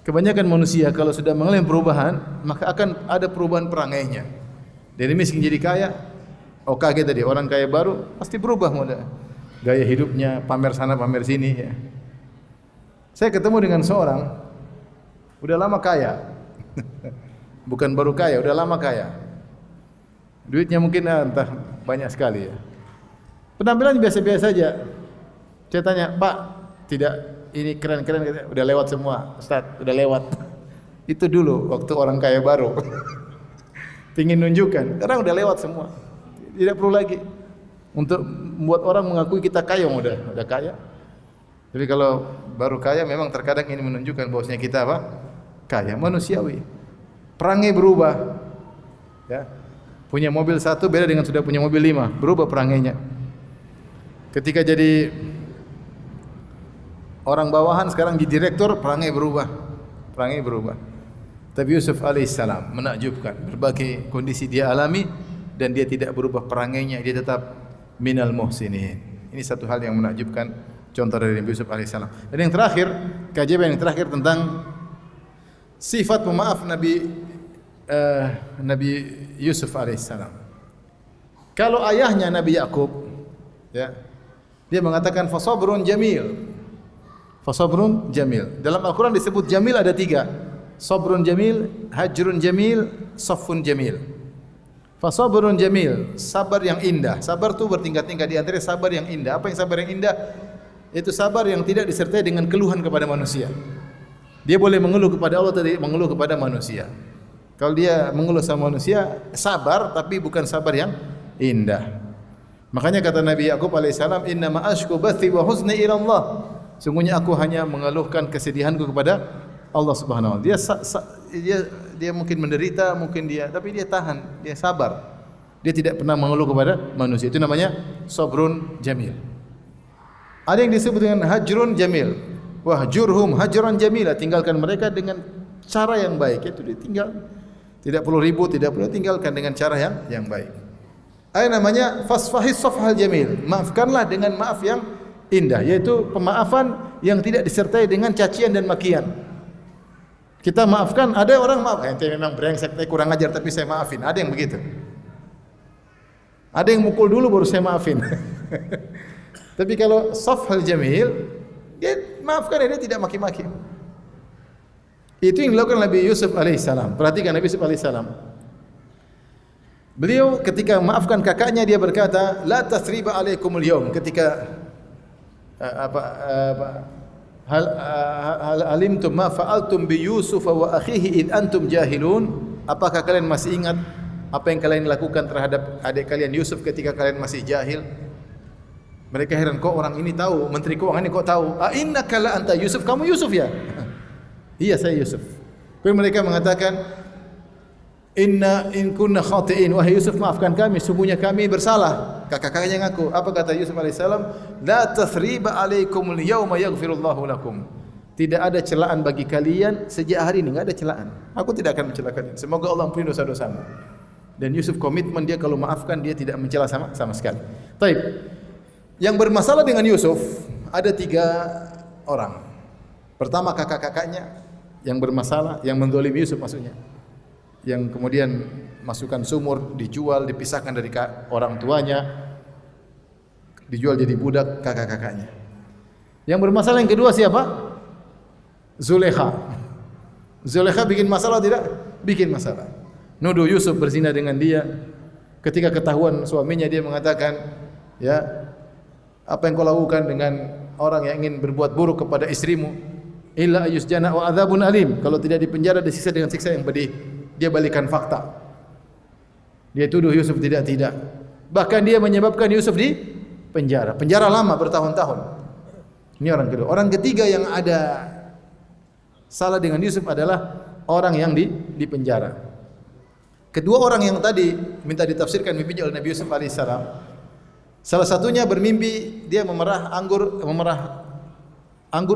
S1: kebanyakan manusia kalau sudah mengalami perubahan, maka akan ada perubahan perangainya. Dari miskin jadi kaya, kaget tadi orang kaya baru pasti berubah model gaya hidupnya, pamer sana pamer sini ya. Saya ketemu dengan seorang udah lama kaya. Bukan baru kaya, udah lama kaya. Duitnya mungkin entah banyak sekali ya. Penampilannya biasa-biasa saja. Saya tanya, "Pak, tidak ini keren-keren?" Udah lewat semua, Ustaz, udah lewat. Itu dulu waktu orang kaya baru. Pingin nunjukkan, sekarang udah lewat semua. Tidak perlu lagi untuk membuat orang mengakui kita kaya, udah kaya. Tapi kalau baru kaya memang terkadang ini menunjukkan bahwasanya kita apa? Kaya, manusiawi. Perangai berubah. Ya. Punya mobil satu beda dengan sudah punya mobil 5, berubah perangainya. Ketika jadi orang bawahan sekarang jadi direktur, perangai berubah. Perangai berubah. Tapi Yusuf alaihissalam menakjubkan, berbagai kondisi dia alami dan dia tidak berubah perangainya, dia tetap minal muhsinin. Ini satu hal yang menakjubkan, contoh dari Nabi Yusuf alaihissalam. Dan yang terakhir, keajaiban yang terakhir tentang sifat pemaaf Nabi Yusuf alaihissalam. Kalau ayahnya Nabi Yakub, ya, dia mengatakan fasabrun jamil. Fasabrun jamil. Dalam Al-Quran disebut jamil ada 3. Sabrun jamil, hajrun jamil, saffun jamil. Fasabrun jamil, sabar yang indah. Sabar itu bertingkat-tingkat, di antara sabar yang indah. Apa yang sabar yang indah? Itu sabar yang tidak disertai dengan keluhan kepada manusia. Dia boleh mengeluh kepada Allah, tadi mengeluh kepada manusia. Kalau dia mengeluh sama manusia, sabar tapi bukan sabar yang indah. Makanya kata Nabi Yakub alaihissalam, "Inna ma ashku bathi wa huzni ila Allah." Sungguhnya aku hanya mengeluhkan kesedihanku kepada Allah Subhanahu wa taala. Dia mungkin menderita, tapi dia tahan, dia sabar. Dia tidak pernah mengeluh kepada manusia. Itu namanya sabrun jamil. Ada yang disebut dengan hajrun jamil. Wahjurhum hajran jamila, tinggalkan mereka dengan cara yang baik. Itu ditinggal. Tidak perlu ribut, tidak perlu, tinggalkan dengan cara yang baik. Ada namanya fasfahis safhal jamil. Maafkanlah dengan maaf yang indah, yaitu pemaafan yang tidak disertai dengan cacian dan makian. Kita maafkan, ada orang maaf, ente memang brengsek, kurang ajar tapi saya maafin. Ada yang begitu. Ada yang mukul dulu baru saya maafin. Tapi kalau safhal jamil, dia maafkan, dia tidak maki-maki. Itu yang dilakukan Nabi Yusuf alaihissalam. Perhatikan Nabi Yusuf alaihissalam. Beliau ketika maafkan kakaknya, dia berkata, "La tasriba alaikumul yaum." Ketika hal alimtum ma fa'altum bi Yusuf wa akhihi id antum jahilun? Apakah kalian masih ingat apa yang kalian lakukan terhadap adik kalian Yusuf ketika kalian masih jahil? Mereka heran, kok orang ini tahu, menteri keuangan ini kok tahu? A innaka la anta Yusuf, kamu Yusuf ya? Iya, saya Yusuf. Kemudian mereka mengatakan, "Inna in kunna khati'in." Wahai Yusuf, maafkan kami, sungguhnya kami bersalah. Kakak-kakaknya ngaku. Apa kata Yusuf alaihissalam? "La tathriba alaikumul yauma yaghfirullahu lakum." Tidak ada celaan bagi kalian sejak hari ini, enggak ada celaan. Aku tidak akan mencelakan. Semoga Allah ampuni dosa-dosamu. Dan Yusuf komitmen, dia kalau maafkan dia tidak mencela sama sekali. Baik. Yang bermasalah dengan Yusuf ada 3 orang. Pertama kakak-kakaknya yang bermasalah, yang menzalimi Yusuf maksudnya. Yang kemudian masukkan sumur, dijual, dipisahkan dari orang tuanya, dijual jadi budak kakak-kakaknya. Yang bermasalah yang kedua siapa? Zulekha. Zulekha bikin masalah tidak? Bikin masalah. Nuduh Yusuf berzina dengan dia. Ketika ketahuan suaminya, dia mengatakan, ya, apa yang kau lakukan dengan orang yang ingin berbuat buruk kepada istrimu? Illa yusjana wa adzabun alim. Kalau tidak dipenjara, disiksa dengan siksa yang pedih. Dia balikan fakta. Dia tuduh Yusuf tidak. Bahkan dia menyebabkan Yusuf di penjara. Penjara lama bertahun-tahun. Ini orang kedua. Orang ketiga yang ada salah dengan Yusuf adalah orang yang di penjara. Kedua orang yang tadi minta ditafsirkan mimpinya oleh Nabi Yusuf alaihissalam. Salah satunya bermimpi dia memerah anggur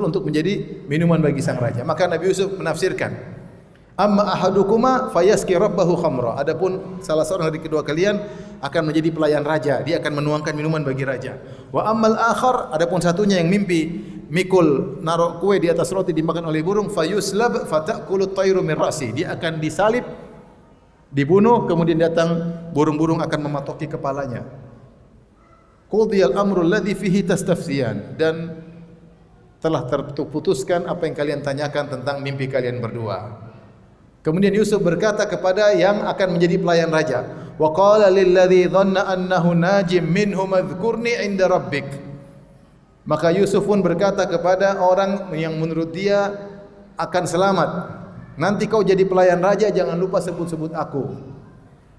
S1: untuk menjadi minuman bagi sang raja. Maka Nabi Yusuf menafsirkan, amma ahadukuma fayaski rabbahu khamra. Adapun salah seorang dari kedua kalian akan menjadi pelayan raja, dia akan menuangkan minuman bagi raja. Wa ammal akhar, adapun satunya yang mimpi mikul naruh kue di atas roti dimakan oleh burung, fayuslab fata'kulu at-tayru min ra'si. Dia akan disalib, dibunuh, kemudian datang burung-burung akan mematoki kepalanya. Qudiyal amru alladhi fihi tastafsiyan, dan telah terputuskan apa yang kalian tanyakan tentang mimpi kalian berdua. Kemudian Yusuf berkata kepada yang akan menjadi pelayan raja, wa qala lil ladzi dhanna annahu najim minhum adhkurni 'inda rabbik. Maka Yusuf pun berkata kepada orang yang menurut dia akan selamat, nanti kau jadi pelayan raja, jangan lupa sebut-sebut aku.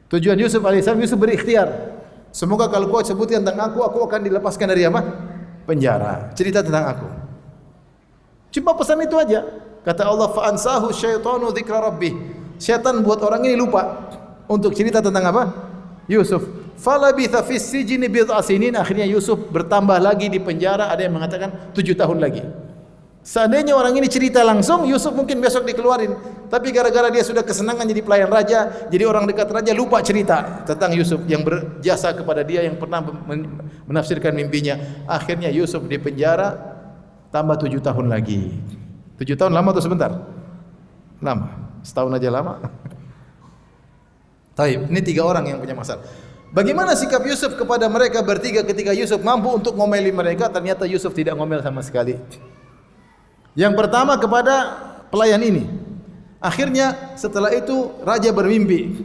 S1: Tujuan Yusuf alaihissalam, Yusuf berikhtiar, semoga kalau kau sebutkan tentang aku akan dilepaskan dari apa? Penjara. Cerita tentang aku. Cuma pesan itu aja. Kata Allah, fa ansahu syaitanu dzikra rabbih. Syaitan buat orang ini lupa untuk cerita tentang apa? Yusuf. Falabitha fis sijni bid'a sinin. Akhirnya Yusuf bertambah lagi di penjara, ada yang mengatakan 7 tahun lagi. Seandainya orang ini cerita langsung, Yusuf mungkin besok dikeluarin. Tapi gara-gara dia sudah kesenangan jadi pelayan raja, jadi orang dekat raja, lupa cerita tentang Yusuf yang berjasa kepada dia, yang pernah menafsirkan mimpinya. Akhirnya Yusuf di penjara tambah 7 tahun lagi. 7 tahun lama atau sebentar? Lama. Setahun aja lama. Taib. Ini 3 orang yang punya masalah. Bagaimana sikap Yusuf kepada mereka bertiga ketika Yusuf mampu untuk ngomeli mereka? Ternyata Yusuf tidak ngomel sama sekali. Yang pertama kepada pelayan ini. Akhirnya setelah itu raja bermimpi.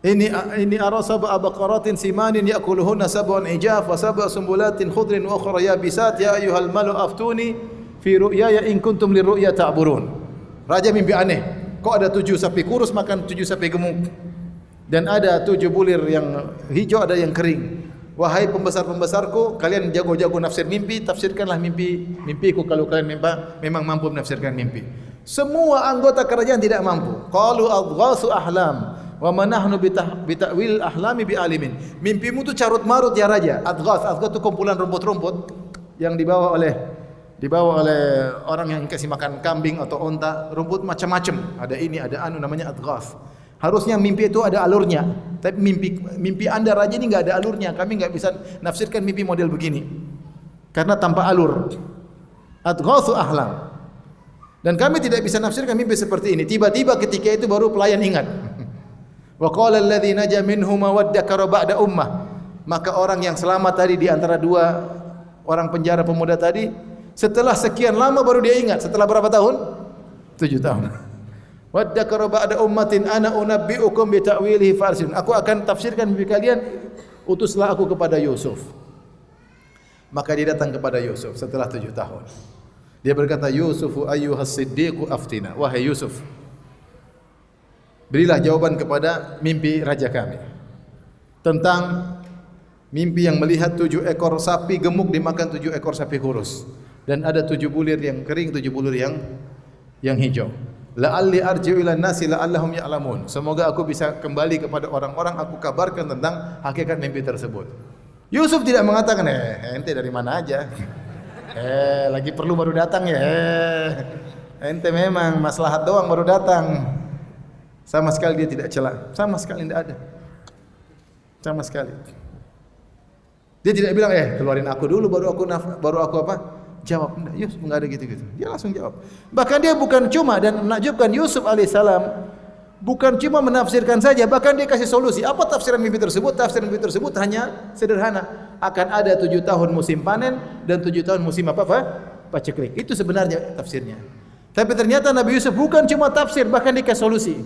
S1: Ini ara sab'a baqaratin simanin ya'kuluhunna sab'un ijaf wa sab'a sumbulatin khudrin wa ukhra yabisat ya ayyuhal malu aftuni fi ru'yaya in kuntum lirru'ya ta'burun. Raja mimpi aneh. Kok ada 7 sapi kurus makan 7 sapi gemuk, dan ada 7 bulir yang hijau, ada yang kering. Wahai pembesar-pembesarku, kalian jago-jago nafsir mimpi, tafsirkanlah mimpiku kalau kalian memang mampu menafsirkan mimpi. Semua anggota kerajaan tidak mampu. Qalu adghasu ahlam wa manahnu bita'wil ahlami bi'alimin. Mimpimu itu carut marut ya raja. Adghas itu kumpulan rumput-rumput yang dibawa oleh orang yang kasih makan kambing atau onta, rumput macam-macam. Ada ini, ada anu, namanya adghas. Harusnya mimpi itu ada alurnya. Tapi mimpi Anda raja ini enggak ada alurnya. Kami enggak bisa nafsirkan mimpi model begini karena tanpa alur. Adghasu ahlam. Dan kami tidak bisa nafsirkan mimpi seperti ini. Tiba-tiba ketika itu baru pelayan ingat. Wa qala alladhi naja minhuma waddakara ba'da ummah. Maka orang yang selamat tadi di antara 2 orang penjara pemuda tadi, setelah sekian lama baru dia ingat. Setelah berapa tahun? 7 tahun. Waddakara ba'da ummatin ana unabbi'ukum bi ta'wilihi farsin. Aku akan tafsirkan mimpi kalian, utuslah aku kepada Yusuf. Maka dia datang kepada Yusuf setelah 7 tahun. Dia berkata, Yusufu ayyuhas siddiqu aftina. Wahai Yusuf, berilah jawaban kepada mimpi raja kami. Tentang mimpi yang melihat 7 ekor sapi gemuk dimakan 7 ekor sapi kurus. Dan ada 7 bulir yang kering, 7 bulir yang hijau. La'alli arji'u ilan nasi la'allahum ya'lamun. Semoga aku bisa kembali kepada orang-orang, aku kabarkan tentang hakikat mimpi tersebut. Yusuf tidak mengatakan, ente dari mana aja? Lagi perlu baru datang ya? Ente memang maslahat doang baru datang. Sama sekali dia tidak cela. Sama sekali tidak ada. Sama sekali. Dia tidak bilang, keluarin aku dulu baru aku apa? Jawab. Yusuf enggak ada gitu-gitu. Dia langsung jawab. Bahkan dia bukan cuma, dan menakjubkan Yusuf alaihissalam bukan cuma menafsirkan saja, bahkan dia kasih solusi. Apa tafsiran mimpi tersebut? Tafsiran mimpi tersebut hanya sederhana. Akan ada 7 tahun musim panen dan 7 tahun musim paceklik. Itu sebenarnya tafsirnya. Tapi ternyata Nabi Yusuf bukan cuma tafsir, bahkan dia kasih solusi.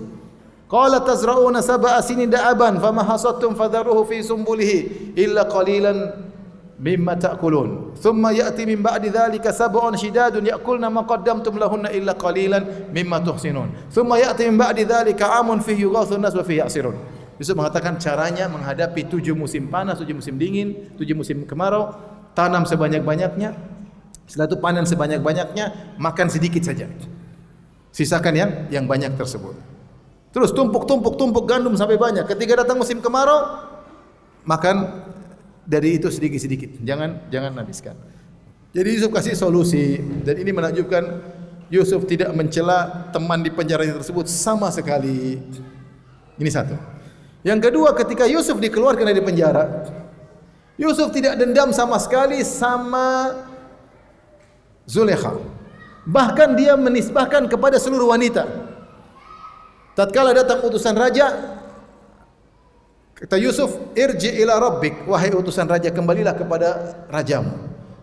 S1: Qala tazra'una sab'a sinin da'aban fama hasadtum fadharuhu fi sumbulihi illa qalilan mimma ta'kulun thumma ya'ti min ba'di dhalika sab'un shidadun ya'kulna ma qaddamtum lahunna illa qalilan mimma tuhsinun thumma ya'ti min ba'di dhalika 'amun fihi yughathu an-nas wa fihi ya'sirun. Yusuf mengatakan caranya menghadapi 7 musim panas, 7 musim dingin, 7 musim kemarau, tanam sebanyak-banyaknya, setelah itu panen sebanyak-banyaknya, makan sedikit saja, sisakan yang banyak tersebut. Terus tumpuk gandum sampai banyak. Ketika datang musim kemarau, makan dari itu sedikit-sedikit. Jangan habiskan. Jadi Yusuf kasih solusi, dan ini menakjubkan. Yusuf tidak mencela teman di penjaranya tersebut sama sekali. Ini satu. Yang kedua, ketika Yusuf dikeluarkan dari penjara, Yusuf tidak dendam sama sekali sama Zulekha. Bahkan dia menisbahkan kepada seluruh wanita. Tatkala datang utusan raja, kata Yusuf, irji ila rabbik, wahai utusan raja, kembalilah kepada rajamu.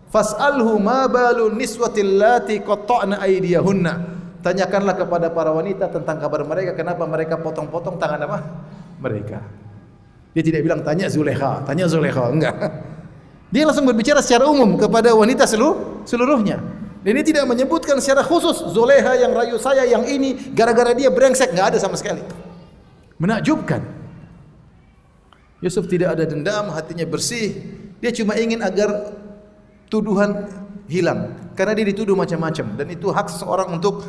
S1: Fas'alhu ma balun niswatil lati qatta'na aydiyahunna. Tanyakanlah kepada para wanita tentang kabar mereka, kenapa mereka potong-potong tangan mereka. Dia tidak bilang tanya Zulekha, enggak. Dia langsung berbicara secara umum kepada wanita seluruhnya. Dan ini tidak menyebutkan secara khusus Zulekha yang rayu saya, yang ini gara-gara dia brengsek, enggak ada sama sekali. Menakjubkan. Yusuf tidak ada dendam, hatinya bersih. Dia cuma ingin agar tuduhan hilang, karena dia dituduh macam-macam, dan itu hak seseorang untuk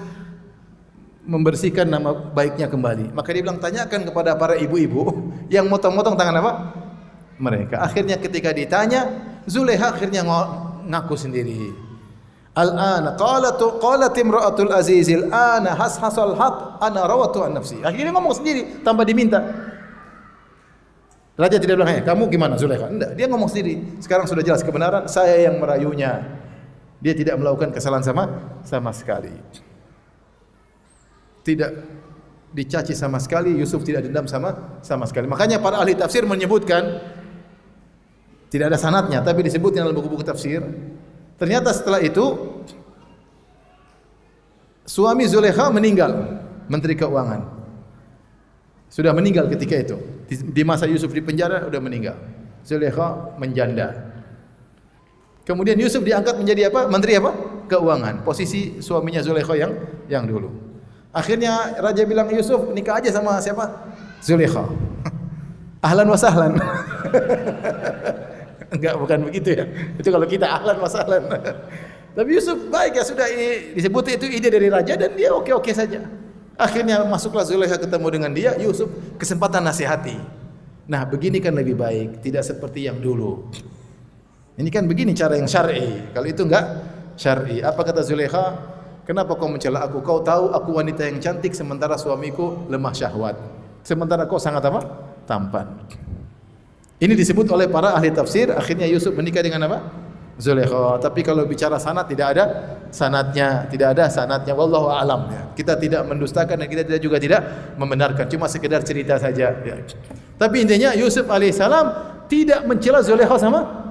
S1: membersihkan nama baiknya kembali. Maka dia bilang, tanyakan kepada para ibu-ibu yang motong-motong tangan mereka. Akhirnya ketika ditanya, Zulekha akhirnya ngaku sendiri. Al-ana qalat imra'atul azizil ana hashasal haq ana rawatu an nafsi. Akhirnya ngomong sendiri tanpa diminta. Raja tidak bilang, kamu gimana Zulekha? Enggak, dia ngomong sendiri. Sekarang sudah jelas kebenaran, saya yang merayunya. Dia tidak melakukan kesalahan sama sekali. Tidak dicaci sama sekali, Yusuf tidak dendam sama sekali. Makanya para ahli tafsir menyebutkan, tidak ada sanadnya, tapi disebutkan dalam buku-buku tafsir. Ternyata setelah itu suami Zulekha meninggal, Menteri Keuangan. Sudah meninggal ketika itu. Di masa Yusuf di penjara sudah meninggal. Zulekha menjanda. Kemudian Yusuf diangkat menjadi apa? Menteri Keuangan. Posisi suaminya Zulekha yang dulu. Akhirnya raja bilang, Yusuf nikah aja sama siapa? Zulekha. Ahlan wa sahlan. Enggak, bukan begitu ya. Itu kalau kita ahlan wa sahlan. Tapi Yusuf baik ya, sudah disebut itu ide dari raja dan dia oke-oke saja. Akhirnya masuklah Zulekha ketemu dengan dia, Yusuf kesempatan nasihati. Nah, begini kan lebih baik, tidak seperti yang dulu. Ini kan begini cara yang syar'i. Kalau itu enggak syar'i. Apa kata Zulekha? Kenapa kau mencela aku? Kau tahu aku wanita yang cantik sementara suamiku lemah syahwat. Sementara kau sangat tampan. Ini disebut oleh para ahli tafsir. Akhirnya Yusuf menikah dengan Zulekha. Tapi kalau bicara sanad, tidak ada sanadnya. Wallahu a'lam. Ya. Kita tidak mendustakan dan kita juga tidak membenarkan. Cuma sekedar cerita saja. Ya. Tapi intinya Yusuf alaihissalam tidak mencela Zulekha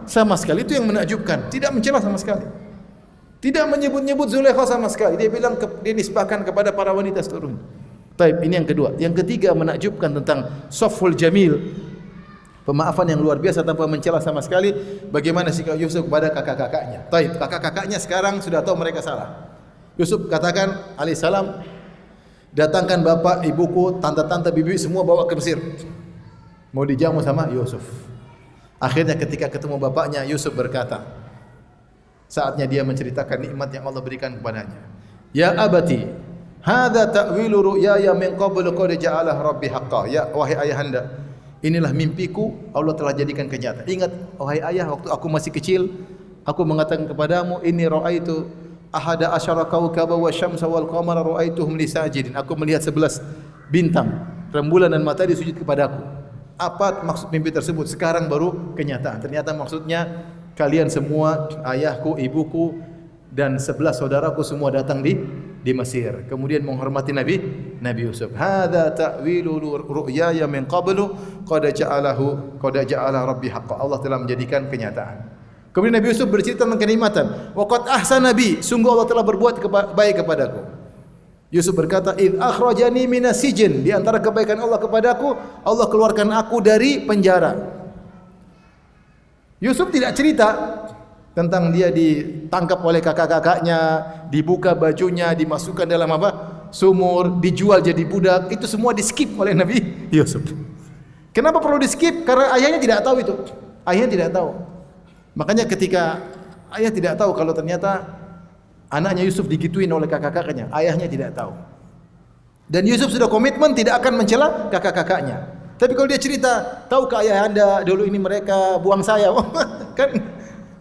S1: sama sekali. Itu yang menakjubkan. Tidak mencela sama sekali. Tidak menyebut-nyebut Zulekha sama sekali. Dia bilang dia nisbahkan kepada para wanita seluruhnya. Baik, ini yang kedua. Yang ketiga menakjubkan tentang Safhul Jamil. Pemaafan yang luar biasa tanpa mencela sama sekali. Bagaimana sikap Yusuf kepada kakak-kakaknya. Baik, kakak-kakaknya sekarang sudah tahu mereka salah. Yusuf katakan alaihissalam, datangkan bapak, ibuku, tante-tante, bibi semua bawa ke Mesir. Mau dijamu sama Yusuf. Akhirnya ketika ketemu bapaknya, Yusuf berkata, saatnya dia menceritakan nikmat yang Allah berikan kepadanya. Ya abati, hadza ta'wilu ru'yaya min qablu qad ja'alah rabbi haqqan. Ya wahai ayahanda, inilah mimpiku, Allah telah jadikan kenyataan. Ingat wahai ayah, waktu aku masih kecil, aku mengatakan kepadamu, inni ra'aitu ahada asyara kawkaba wa syamsa wal qamara ra'aituhum li sajidin. Aku melihat 11 bintang, rembulan dan matahari sujud kepadaku. Apa maksud mimpi tersebut? Sekarang baru kenyataan. Ternyata maksudnya kalian semua, ayahku, ibuku dan 11 saudaraku semua datang di di Mesir. Kemudian menghormati Nabi Yusuf. Hadza ta'wilu ru'yaya min qablu qad ja'ala rabbi haqqan. Allah telah menjadikan kenyataan. Kemudian Nabi Yusuf bercerita tentang kenikmatan. Wa qad ahsana bi, sungguh Allah telah berbuat baik kepadaku. Yusuf berkata, "Id akhrajani minas sijn." Di antara kebaikan Allah kepadaku, Allah keluarkan aku dari penjara. Yusuf tidak cerita tentang dia ditangkap oleh kakak-kakaknya, dibuka bajunya, dimasukkan dalam apa? Sumur, dijual jadi budak. Itu semua di-skip oleh Nabi Yusuf. Kenapa perlu di-skip? Karena ayahnya tidak tahu itu. Ayahnya tidak tahu. Makanya ketika ayah tidak tahu kalau ternyata anaknya Yusuf digituin oleh kakak-kakaknya, ayahnya tidak tahu. Dan Yusuf sudah komitmen tidak akan mencela kakak-kakaknya. Tapi kalau dia cerita, tahukah ayah anda dulu ini mereka buang saya, kan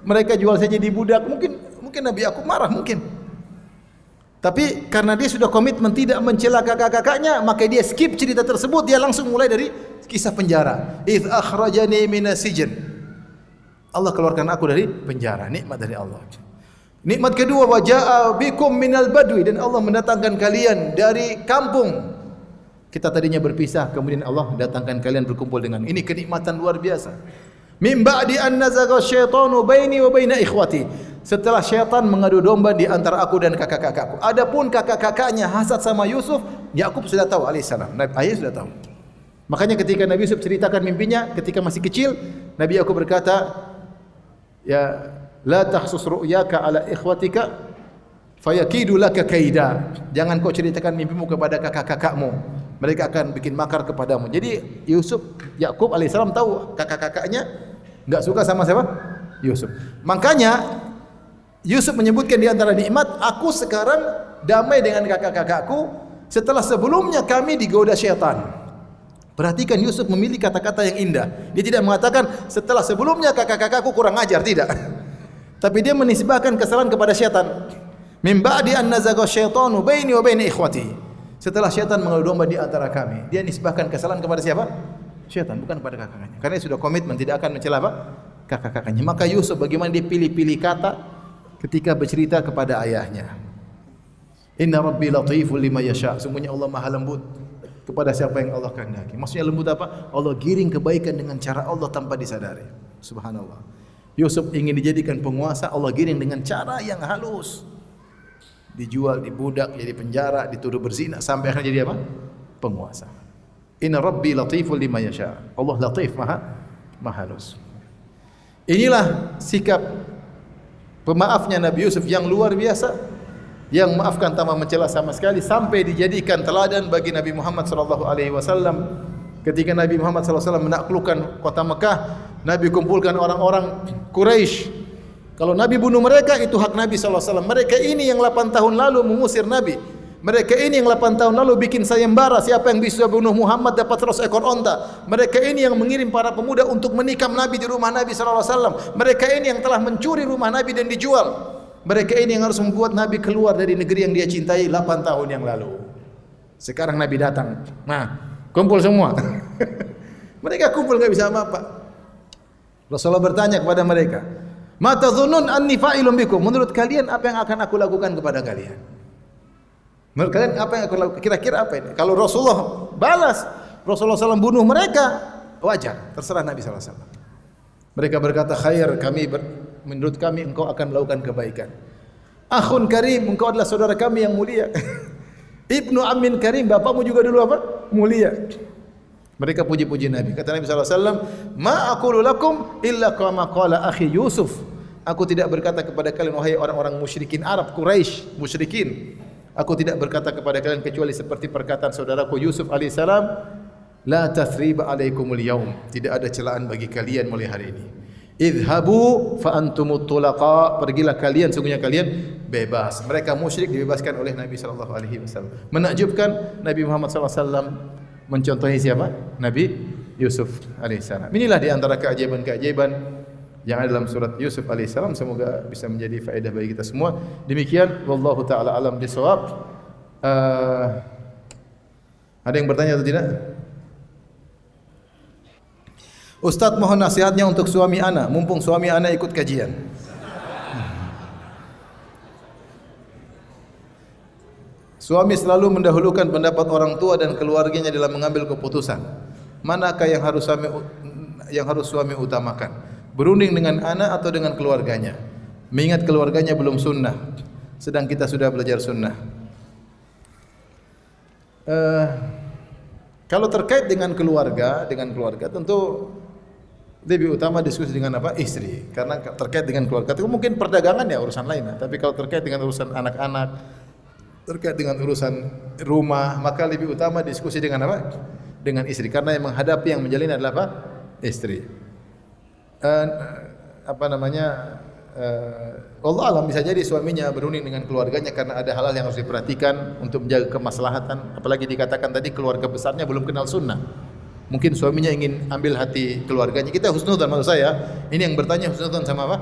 S1: mereka jual saya jadi budak, mungkin Nabi Yakub marah mungkin. Tapi karena dia sudah komitmen tidak mencela kakak-kakaknya, maka dia skip cerita tersebut, dia langsung mulai dari kisah penjara. Idz akhrajani minas sijn. Allah keluarkan aku dari penjara, nikmat dari Allah. Nikmat kedua, wa jaa bikum minal badwi, dan Allah mendatangkan kalian dari kampung. Kita tadinya berpisah, kemudian Allah datangkan kalian berkumpul dengan. Ini kenikmatan luar biasa. Min ba'di an nazaga syaitanu baini wa baina ikhwati. Setelah syaitan mengadu domba di antara aku dan kakak-kakakku. Adapun kakak-kakaknya hasad sama Yusuf, Yakub sudah tahu alaihissalam. Ayah sudah tahu. Makanya ketika Nabi Yusuf ceritakan mimpinya ketika masih kecil, Nabi Yakub berkata, "Ya la tahsus ru'yaka ala ikhwatika fayakidu laka kaida." Jangan kau ceritakan mimpimu kepada kakak-kakakmu. Mereka akan bikin makar kepadamu. Jadi Yakub alaihissalam tahu kakak-kakaknya enggak suka sama siapa? Yusuf. Makanya Yusuf menyebutkan di antara nikmat, aku sekarang damai dengan kakak-kakakku setelah sebelumnya kami digoda syaitan. Perhatikan Yusuf memilih kata-kata yang indah. Dia tidak mengatakan setelah sebelumnya kakak-kakakku kurang ajar, tidak. Tapi dia menisbahkan kesalahan kepada syaitan. Min ba'di an nazaga syaitanu baini wa baina ikhwati. Setelah syaitan mengadu domba di antara kami, dia nisbahkan kesalahan kepada siapa? Syaitan, bukan kepada kakak-kakaknya. Karena dia sudah komitmen tidak akan mencela apa? Kakak-kakaknya. Maka Yusuf bagaimana dia pilih-pilih kata ketika bercerita kepada ayahnya. Inna rabbi latiful lima yasha. Sungguhnya Allah Maha lembut kepada siapa yang Allah kehendaki. Maksudnya lembut apa? Allah giring kebaikan dengan cara Allah tanpa disadari. Subhanallah. Yusuf ingin dijadikan penguasa, Allah giring dengan cara yang halus. Dijual, dibudak, jadi penjara, dituduh berzina sampai akhirnya jadi apa? Penguasa. Inna rabbi latiful lima yasha. Allah latif, maha halus. Inilah sikap pemaafnya Nabi Yusuf yang luar biasa, yang maafkan tanpa mencela sama sekali, sampai dijadikan teladan bagi Nabi Muhammad sallallahu alaihi wasallam. Ketika Nabi Muhammad sallallahu alaihi wasallam menaklukkan kota Mekah, Nabi kumpulkan orang-orang Quraisy. Kalau Nabi bunuh mereka, itu hak Nabi sallallahu alaihi wasallam. Mereka ini yang 8 tahun lalu mengusir Nabi. Mereka ini yang 8 tahun lalu bikin sayembara, siapa yang bisa bunuh Muhammad dapat 100 ekor onta. Mereka ini yang mengirim para pemuda untuk menikam Nabi di rumah Nabi sallallahu alaihi wasallam. Mereka ini yang telah mencuri rumah Nabi dan dijual. Mereka ini yang harus membuat Nabi keluar dari negeri yang dia cintai 8 tahun yang lalu. Sekarang Nabi datang. Nah, kumpul semua. Mereka kumpul enggak bisa apa-apa. Rasulullah bertanya kepada mereka, "Ma tadhunnun anni fa'ilun bikum?" Menurut kalian apa yang akan aku lakukan kepada kalian? Menurut kalian apa yang aku lakukan? Kira-kira apa ini? Kalau Rasulullah balas, Rasulullah SAW bunuh mereka, wajar, terserah Nabi SAW. Mereka berkata, "Khair, menurut kami engkau akan melakukan kebaikan. Akhun karim, engkau adalah saudara kami yang mulia." Ibnu Amin karim, bapakmu juga dulu apa? Mulia. Mereka puji-puji Nabi. Kata Nabi SAW, "Ma aqulu lakum illa kama qala akhi Yusuf." Aku tidak berkata kepada kalian, wahai orang-orang musyrikin Arab, Quraisy, musyrikin. Aku tidak berkata kepada kalian kecuali seperti perkataan saudaraku Yusuf alaihissalam, "La tathriba alaikumul yaum." Tidak ada celaan bagi kalian mulai hari ini. "Idhabu fa antumut tulaqa." Pergilah kalian, sungguhnya kalian bebas. Mereka musyrik dibebaskan oleh Nabi sallallahu alaihi wasallam. Menakjubkan, Nabi Muhammad sallallahu alaihi wasallam mencontohi siapa? Nabi Yusuf alaihissalam. Inilah di antara keajaiban-keajaiban yang ada dalam surat Yusuf alaihissalam. Semoga bisa menjadi faedah bagi kita semua. Demikian, wallahu taala alam bisawab. Ada yang bertanya atau tidak? Ustaz, mohon nasihatnya untuk suami ana, mumpung suami ana ikut kajian. Suami selalu mendahulukan pendapat orang tua dan keluarganya dalam mengambil keputusan. Manakah yang harus suami utamakan? Berunding dengan anak atau dengan keluarganya? Mengingat keluarganya belum sunnah, sedang kita sudah belajar sunnah. Kalau terkait dengan keluarga tentu lebih utama diskusi dengan apa? Istri. Karena terkait dengan keluarga itu mungkin perdagangan ya urusan lain. Tapi kalau terkait dengan urusan anak-anak, terkait dengan urusan rumah, maka lebih utama diskusi dengan apa? Dengan istri. Karena yang menghadapi, yang menjalin adalah apa? Istri. Allah alam, bisa jadi suaminya berunding dengan keluarganya karena ada hal-hal yang harus diperhatikan untuk menjaga kemaslahatan. Apalagi dikatakan tadi keluarga besarnya belum kenal sunnah. Mungkin suaminya ingin ambil hati keluarganya. Kita husnudzon, maksud saya, ini yang bertanya husnudzon sama apa?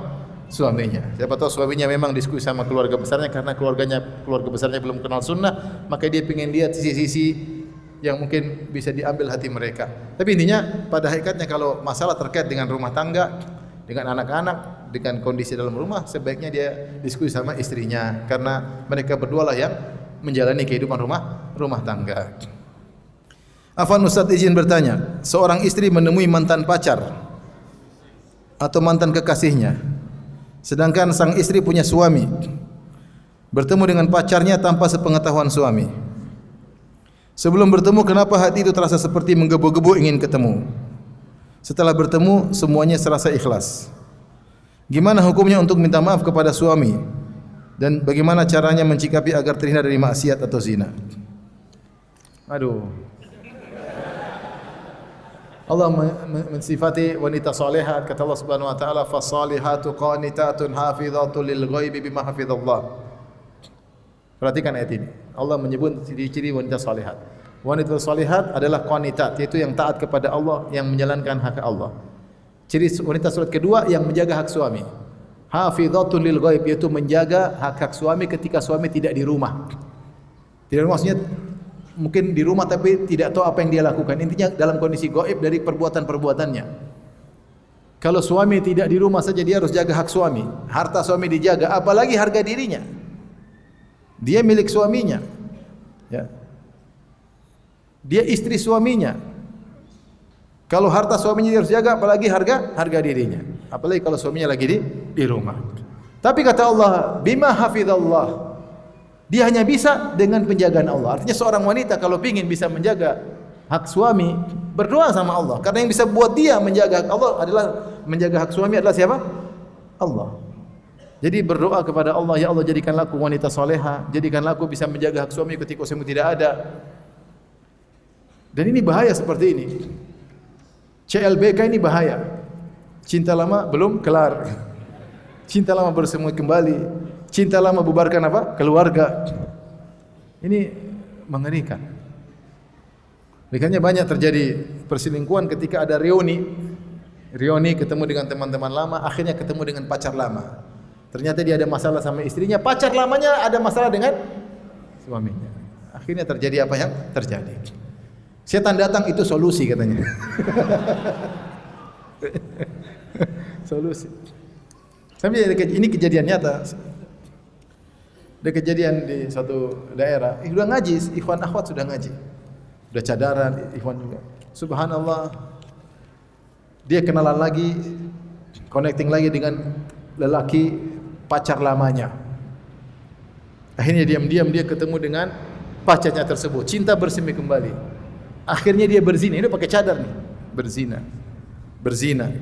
S1: Suaminya. Siapa tahu suaminya memang diskusi sama keluarga besarnya karena keluarga besarnya belum kenal sunnah, maka dia ingin lihat sisi-sisi yang mungkin bisa diambil hati mereka. Tapi intinya pada hakikatnya kalau masalah terkait dengan rumah tangga, dengan anak-anak, dengan kondisi dalam rumah, sebaiknya dia diskusi sama istrinya karena mereka berdua lah yang menjalani kehidupan rumah tangga. Afwan Ustaz izin bertanya, seorang istri menemui mantan pacar atau mantan kekasihnya, sedangkan sang istri punya suami, bertemu dengan pacarnya tanpa sepengetahuan suami. Sebelum bertemu, kenapa hati itu terasa seperti menggebu-gebu ingin ketemu? Setelah bertemu, semuanya serasa ikhlas. Gimana hukumnya untuk minta maaf kepada suami? Dan bagaimana caranya mencikapi agar terhindar dari maksiat atau zina? Aduh. Allah mensifati wanita salihat, kata Allah Subhanahu wa taala, "Fasalihatu qanitatun hafizatun lil ghaibi bima hafizallah." Perhatikan ayat ini. Allah menyebut ciri-ciri wanita salihat. Wanita salihat adalah qanitat, yaitu yang taat kepada Allah, yang menjalankan hak Allah. Ciri wanita salihat kedua yang menjaga hak suami. Hafizatun lil ghaib, yaitu menjaga hak-hak suami ketika suami tidak di rumah. Tidak maksudnya mungkin di rumah tapi tidak tahu apa yang dia lakukan. Intinya dalam kondisi gaib dari perbuatan-perbuatannya. Kalau suami tidak di rumah saja dia harus jaga hak suami. Harta suami dijaga, apalagi harga dirinya. Dia milik suaminya. Ya. Dia istri suaminya. Kalau harta suaminya dia harus jaga, apalagi harga dirinya. Apalagi kalau suaminya lagi di rumah. Tapi kata Allah, bima hafizallah. Dia hanya bisa dengan penjagaan Allah. Artinya seorang wanita kalau ingin bisa menjaga hak suami, berdoa sama Allah. Karena yang bisa buat dia menjaga hak Allah adalah menjaga hak suami adalah siapa? Allah. Jadi berdoa kepada Allah, ya Allah jadikanlah aku wanita soleha, jadikanlah aku bisa menjaga hak suami ketika suami tidak ada. Dan ini bahaya seperti ini. CLBK ini bahaya. Cinta lama belum kelar. Cinta lama bersemu kembali. Cinta lama bubarkan apa? Keluarga. Ini mengerikan. Makanya banyak terjadi perselingkuhan ketika ada reuni. Reuni ketemu dengan teman-teman lama, akhirnya ketemu dengan pacar lama. Ternyata dia ada masalah sama istrinya, pacar lamanya ada masalah dengan suaminya. Akhirnya terjadi apa yang terjadi? Setan datang itu solusi katanya. Solusi. Tapi ini kejadian nyata. Ada kejadian di suatu daerah, sudah ngaji, ikhwan akhwat sudah ngaji. Sudah cadaran, ikhwan juga. Subhanallah. Dia kenalan lagi, connecting lagi dengan lelaki pacar lamanya. Akhirnya diam-diam dia ketemu dengan pacarnya tersebut. Cinta bersemi kembali. Akhirnya dia berzina. Ini pakai cadar nih. Berzina.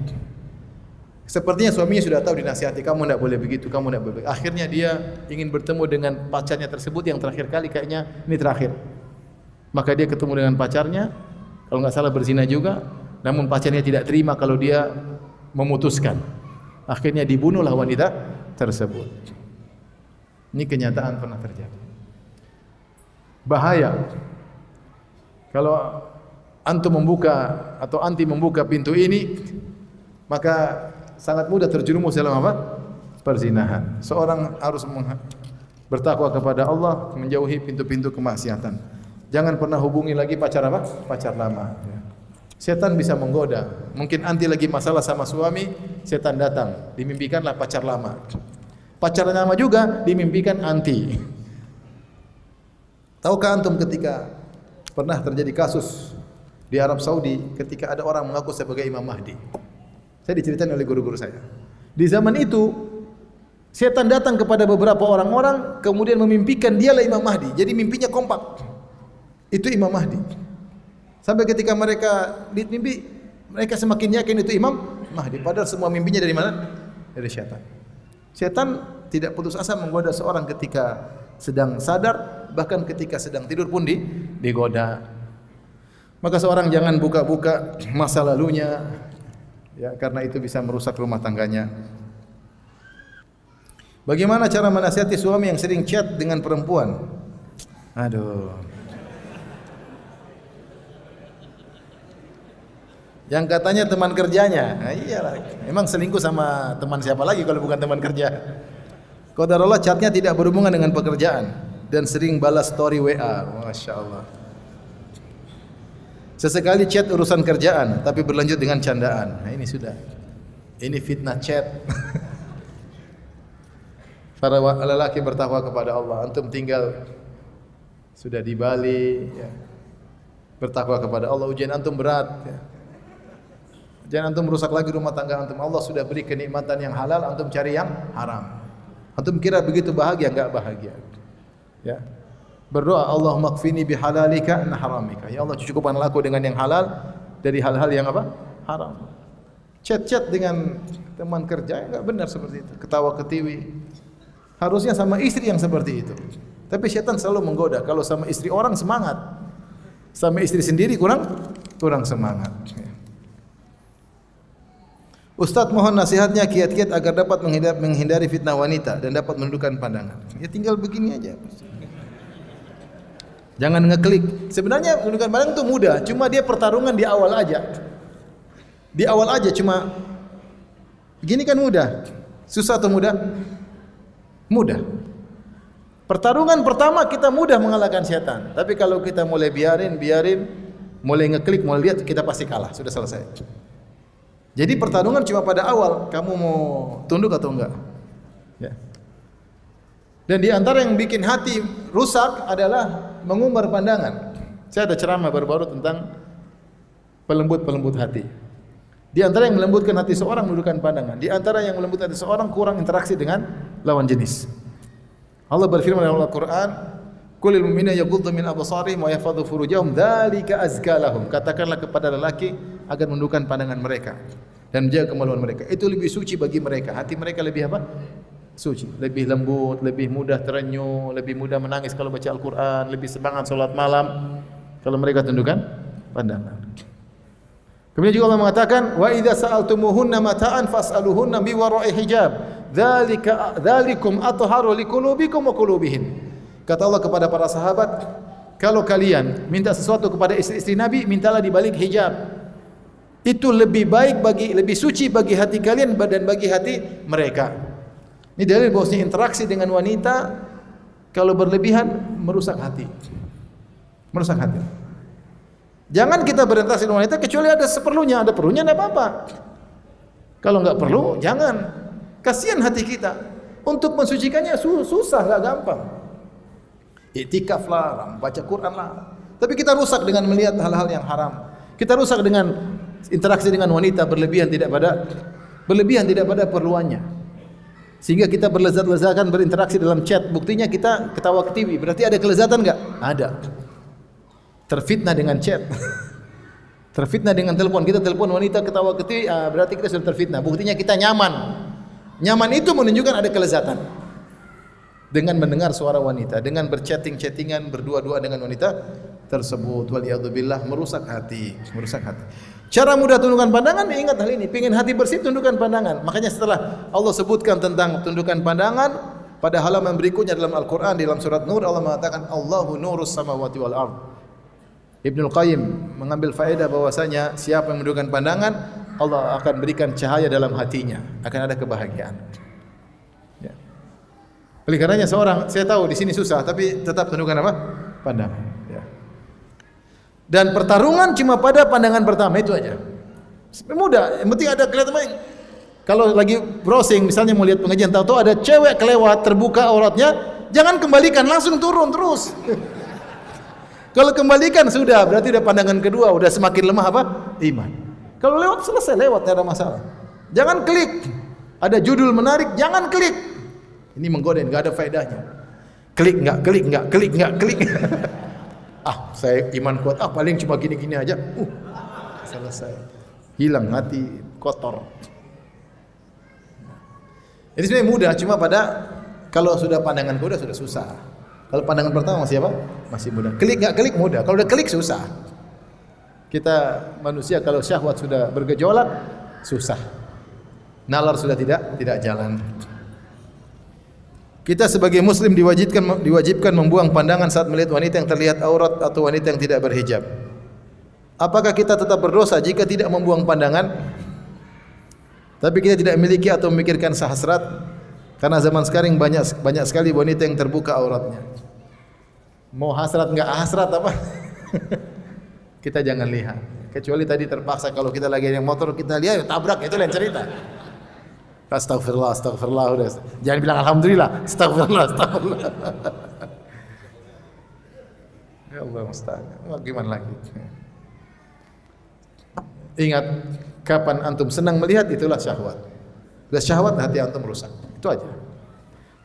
S1: Sepertinya suaminya sudah tahu, dinasihati, kamu tidak boleh begitu, kamu tidak boleh begitu. Akhirnya dia ingin bertemu dengan pacarnya tersebut yang terakhir kali, kayaknya ini terakhir. Maka dia ketemu dengan pacarnya, kalau nggak salah berzina juga, namun pacarnya tidak terima kalau dia memutuskan. Akhirnya dibunuhlah wanita tersebut. Ini kenyataan pernah terjadi. Bahaya. Kalau antum membuka atau anti membuka pintu ini, maka sangat mudah terjerumus dalam apa? Perzinahan. Seorang harus bertakwa kepada Allah, menjauhi pintu-pintu kemaksiatan. Jangan pernah hubungi lagi pacar apa? Pacar lama. Setan bisa menggoda. Mungkin anti lagi masalah sama suami, setan datang, dimimpikanlah pacar lama. Pacar lama juga dimimpikan anti. Tahukah antum ketika pernah terjadi kasus di Arab Saudi ketika ada orang mengaku sebagai Imam Mahdi? Saya diceritain oleh guru-guru saya. Di zaman itu setan datang kepada beberapa orang-orang kemudian memimpikan dialah Imam Mahdi. Jadi mimpinya kompak. Itu Imam Mahdi. Sampai ketika mereka mimpi, mereka semakin yakin itu Imam Mahdi. Padahal semua mimpinya dari mana? Dari setan. Setan tidak putus asa menggoda seorang ketika sedang sadar, bahkan ketika sedang tidur pun digoda. Maka seorang jangan buka-buka masa lalunya, ya, karena itu bisa merusak rumah tangganya. Bagaimana cara menasihati suami yang sering chat dengan perempuan? Aduh. Yang katanya teman kerjanya. Nah, iyalah. Emang selingkuh sama teman siapa lagi kalau bukan teman kerja? Qadarullah chatnya tidak berhubungan dengan pekerjaan dan sering balas story WA. Masya Allah. Sesekali chat urusan kerjaan tapi berlanjut dengan candaan. Nah, ini sudah. Ini fitnah chat. Para lelaki bertakwa kepada Allah. Antum tinggal sudah di Bali, ya. Bertakwa kepada Allah. Ujian antum berat, ya. Jangan antum merusak lagi rumah tangga antum. Allah sudah beri kenikmatan yang halal, antum cari yang haram. Antum kira begitu bahagia? Enggak bahagia. Ya. Berdoa, Allahumma kfini bihalalika an haramika. Ya Allah, cukupkanlah aku dengan yang halal dari hal-hal yang apa? Haram. Chat-chat dengan teman kerja enggak benar seperti itu. Ketawa ketiwi. Harusnya sama istri yang seperti itu. Tapi syaitan selalu menggoda. Kalau sama istri orang semangat. Sama istri sendiri kurang semangat. Ustaz mohon nasihatnya kiat-kiat agar dapat menghindari fitnah wanita dan dapat menundukkan pandangan. Ya tinggal begini aja. Jangan ngeklik. Sebenarnya menundukkan pandangan itu mudah, cuma dia pertarungan di awal aja. Di awal aja cuma begini kan mudah. Susah atau mudah? Mudah. Pertarungan pertama kita mudah mengalahkan setan. Tapi kalau kita mulai biarin, mulai ngeklik, mulai lihat, kita pasti kalah. Sudah selesai. Jadi pertarungan cuma pada awal, kamu mau tunduk atau enggak? Ya. Dan di antara yang bikin hati rusak adalah mengumbar pandangan. Saya ada ceramah baru-baru tentang pelembut hati. Di antara yang melembutkan hati seorang menundukkan pandangan. Di antara yang melembutkan hati seorang kurang interaksi dengan lawan jenis. Allah berfirman dalam Al-Quran, "Qulil mu'minina yaghuddu min absarihim wa yahfadhu furujahum, dzalika azka lahum." Katakanlah kepada lelaki agar menundukkan pandangan mereka dan menjaga kemaluan mereka. Itu lebih suci bagi mereka. Hati mereka lebih apa? Suci, lebih lembut, lebih mudah terenyuh, lebih mudah menangis kalau baca Al-Quran, lebih semangat salat malam kalau mereka tundukkan pandangan. Kemudian juga Allah mengatakan, "Wa idza sa'altumuhunna mata'an fas'aluhunna mi wara'i hijab. Dzalikum atharu liqulubikum wa qulubihin." Kata Allah kepada para sahabat, kalau kalian minta sesuatu kepada istri-istri Nabi, mintalah di balik hijab. Itu lebih baik lebih suci bagi hati kalian dan bagi hati mereka. Ini dalil bahwasanya interaksi dengan wanita kalau berlebihan merusak hati. Merusak hati. Jangan kita berinteraksi dengan wanita kecuali ada seperlunya, ada perlunya enggak apa-apa. Kalau enggak perlu, jangan. Kasihan hati kita. Untuk mensucikannya susah, enggak gampang. Iktikaf lah, baca Quran lah. Tapi kita rusak dengan melihat hal-hal yang haram. Kita rusak dengan interaksi dengan wanita berlebihan tidak pada perluannya. Sehingga kita berlezat-lezakan berinteraksi dalam chat. Buktinya kita ketawa ketiwi. Berarti ada kelezatan enggak? Ada. Terfitnah dengan chat. Terfitnah dengan telepon. Kita telepon wanita ketawa ketiwi, berarti kita sudah terfitnah. Buktinya kita nyaman. Nyaman itu menunjukkan ada kelezatan. Dengan mendengar suara wanita, dengan berchatting-chattingan, berdua-dua dengan wanita tersebut, waliyadzubillah, merusak hati. Cara mudah tundukkan pandangan, ingat hal ini. Pingin hati bersih, tundukkan pandangan. Makanya setelah Allah sebutkan tentang tundukkan pandangan, pada halaman berikutnya dalam Al-Quran, dalam surat Nur, Allah mengatakan, Allahu nurus samawati wal ard. Ibnul Qayyim mengambil faedah bahwasanya siapa yang menundukkan pandangan, Allah akan berikan cahaya dalam hatinya, akan ada kebahagiaan. Ya. Oleh karenanya saya tahu di sini susah, tapi tetap tundukkan apa? Pandangan. Ya. Dan pertarungan cuma pada pandangan pertama itu aja. Mudah, yang penting ada kelihatan. Kalau lagi browsing, misalnya mau lihat pengajian, tahu-tahu ada cewek kelewat terbuka auratnya, jangan kembalikan, langsung turun terus. Kalau kembalikan sudah, berarti udah pandangan kedua, udah semakin lemah apa? Iman. Kalau lewat selesai, lewat, tidak ada masalah. Jangan klik. Ada judul menarik, jangan klik. Ini menggoda, enggak ada faedahnya. Klik enggak, klik enggak, klik enggak, klik. Saya iman kuat. Paling cuma gini-gini aja. Selesai. Hilang hati, kotor. Ini sebenarnya mudah, cuma kalau sudah pandangan kedua sudah susah. Kalau pandangan pertama masih apa? Masih mudah. Klik enggak klik mudah. Kalau udah klik susah. Kita manusia kalau syahwat sudah bergejolak susah. Nalar sudah tidak jalan. Kita sebagai muslim diwajibkan membuang pandangan saat melihat wanita yang terlihat aurat atau wanita yang tidak berhijab. Apakah kita tetap berdosa jika tidak membuang pandangan? Tapi kita tidak memiliki atau memikirkan hasrat? Karena zaman sekarang banyak sekali wanita yang terbuka auratnya. Mau hasrat enggak hasrat apa? Kita jangan lihat. Kecuali tadi terpaksa kalau kita lagi yang motor kita lihat tabrak, itu lain cerita. Astagfirullah, astagfirullah udah. Jangan bilang alhamdulillah, astagfirullah, astagfirullah. Ya Allah musta'an. Gimana lagi? Ingat, kapan antum senang melihat itulah syahwat. Sudah syahwat hati antum rusak. Itu aja.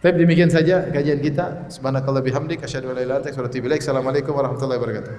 S1: Baik, demikian saja kajian kita. Subhanakallah bihamdik asyhadu an la ilaha illa anta astaghfiruka wa atubu ilaik. Assalamualaikum warahmatullahi wabarakatuh.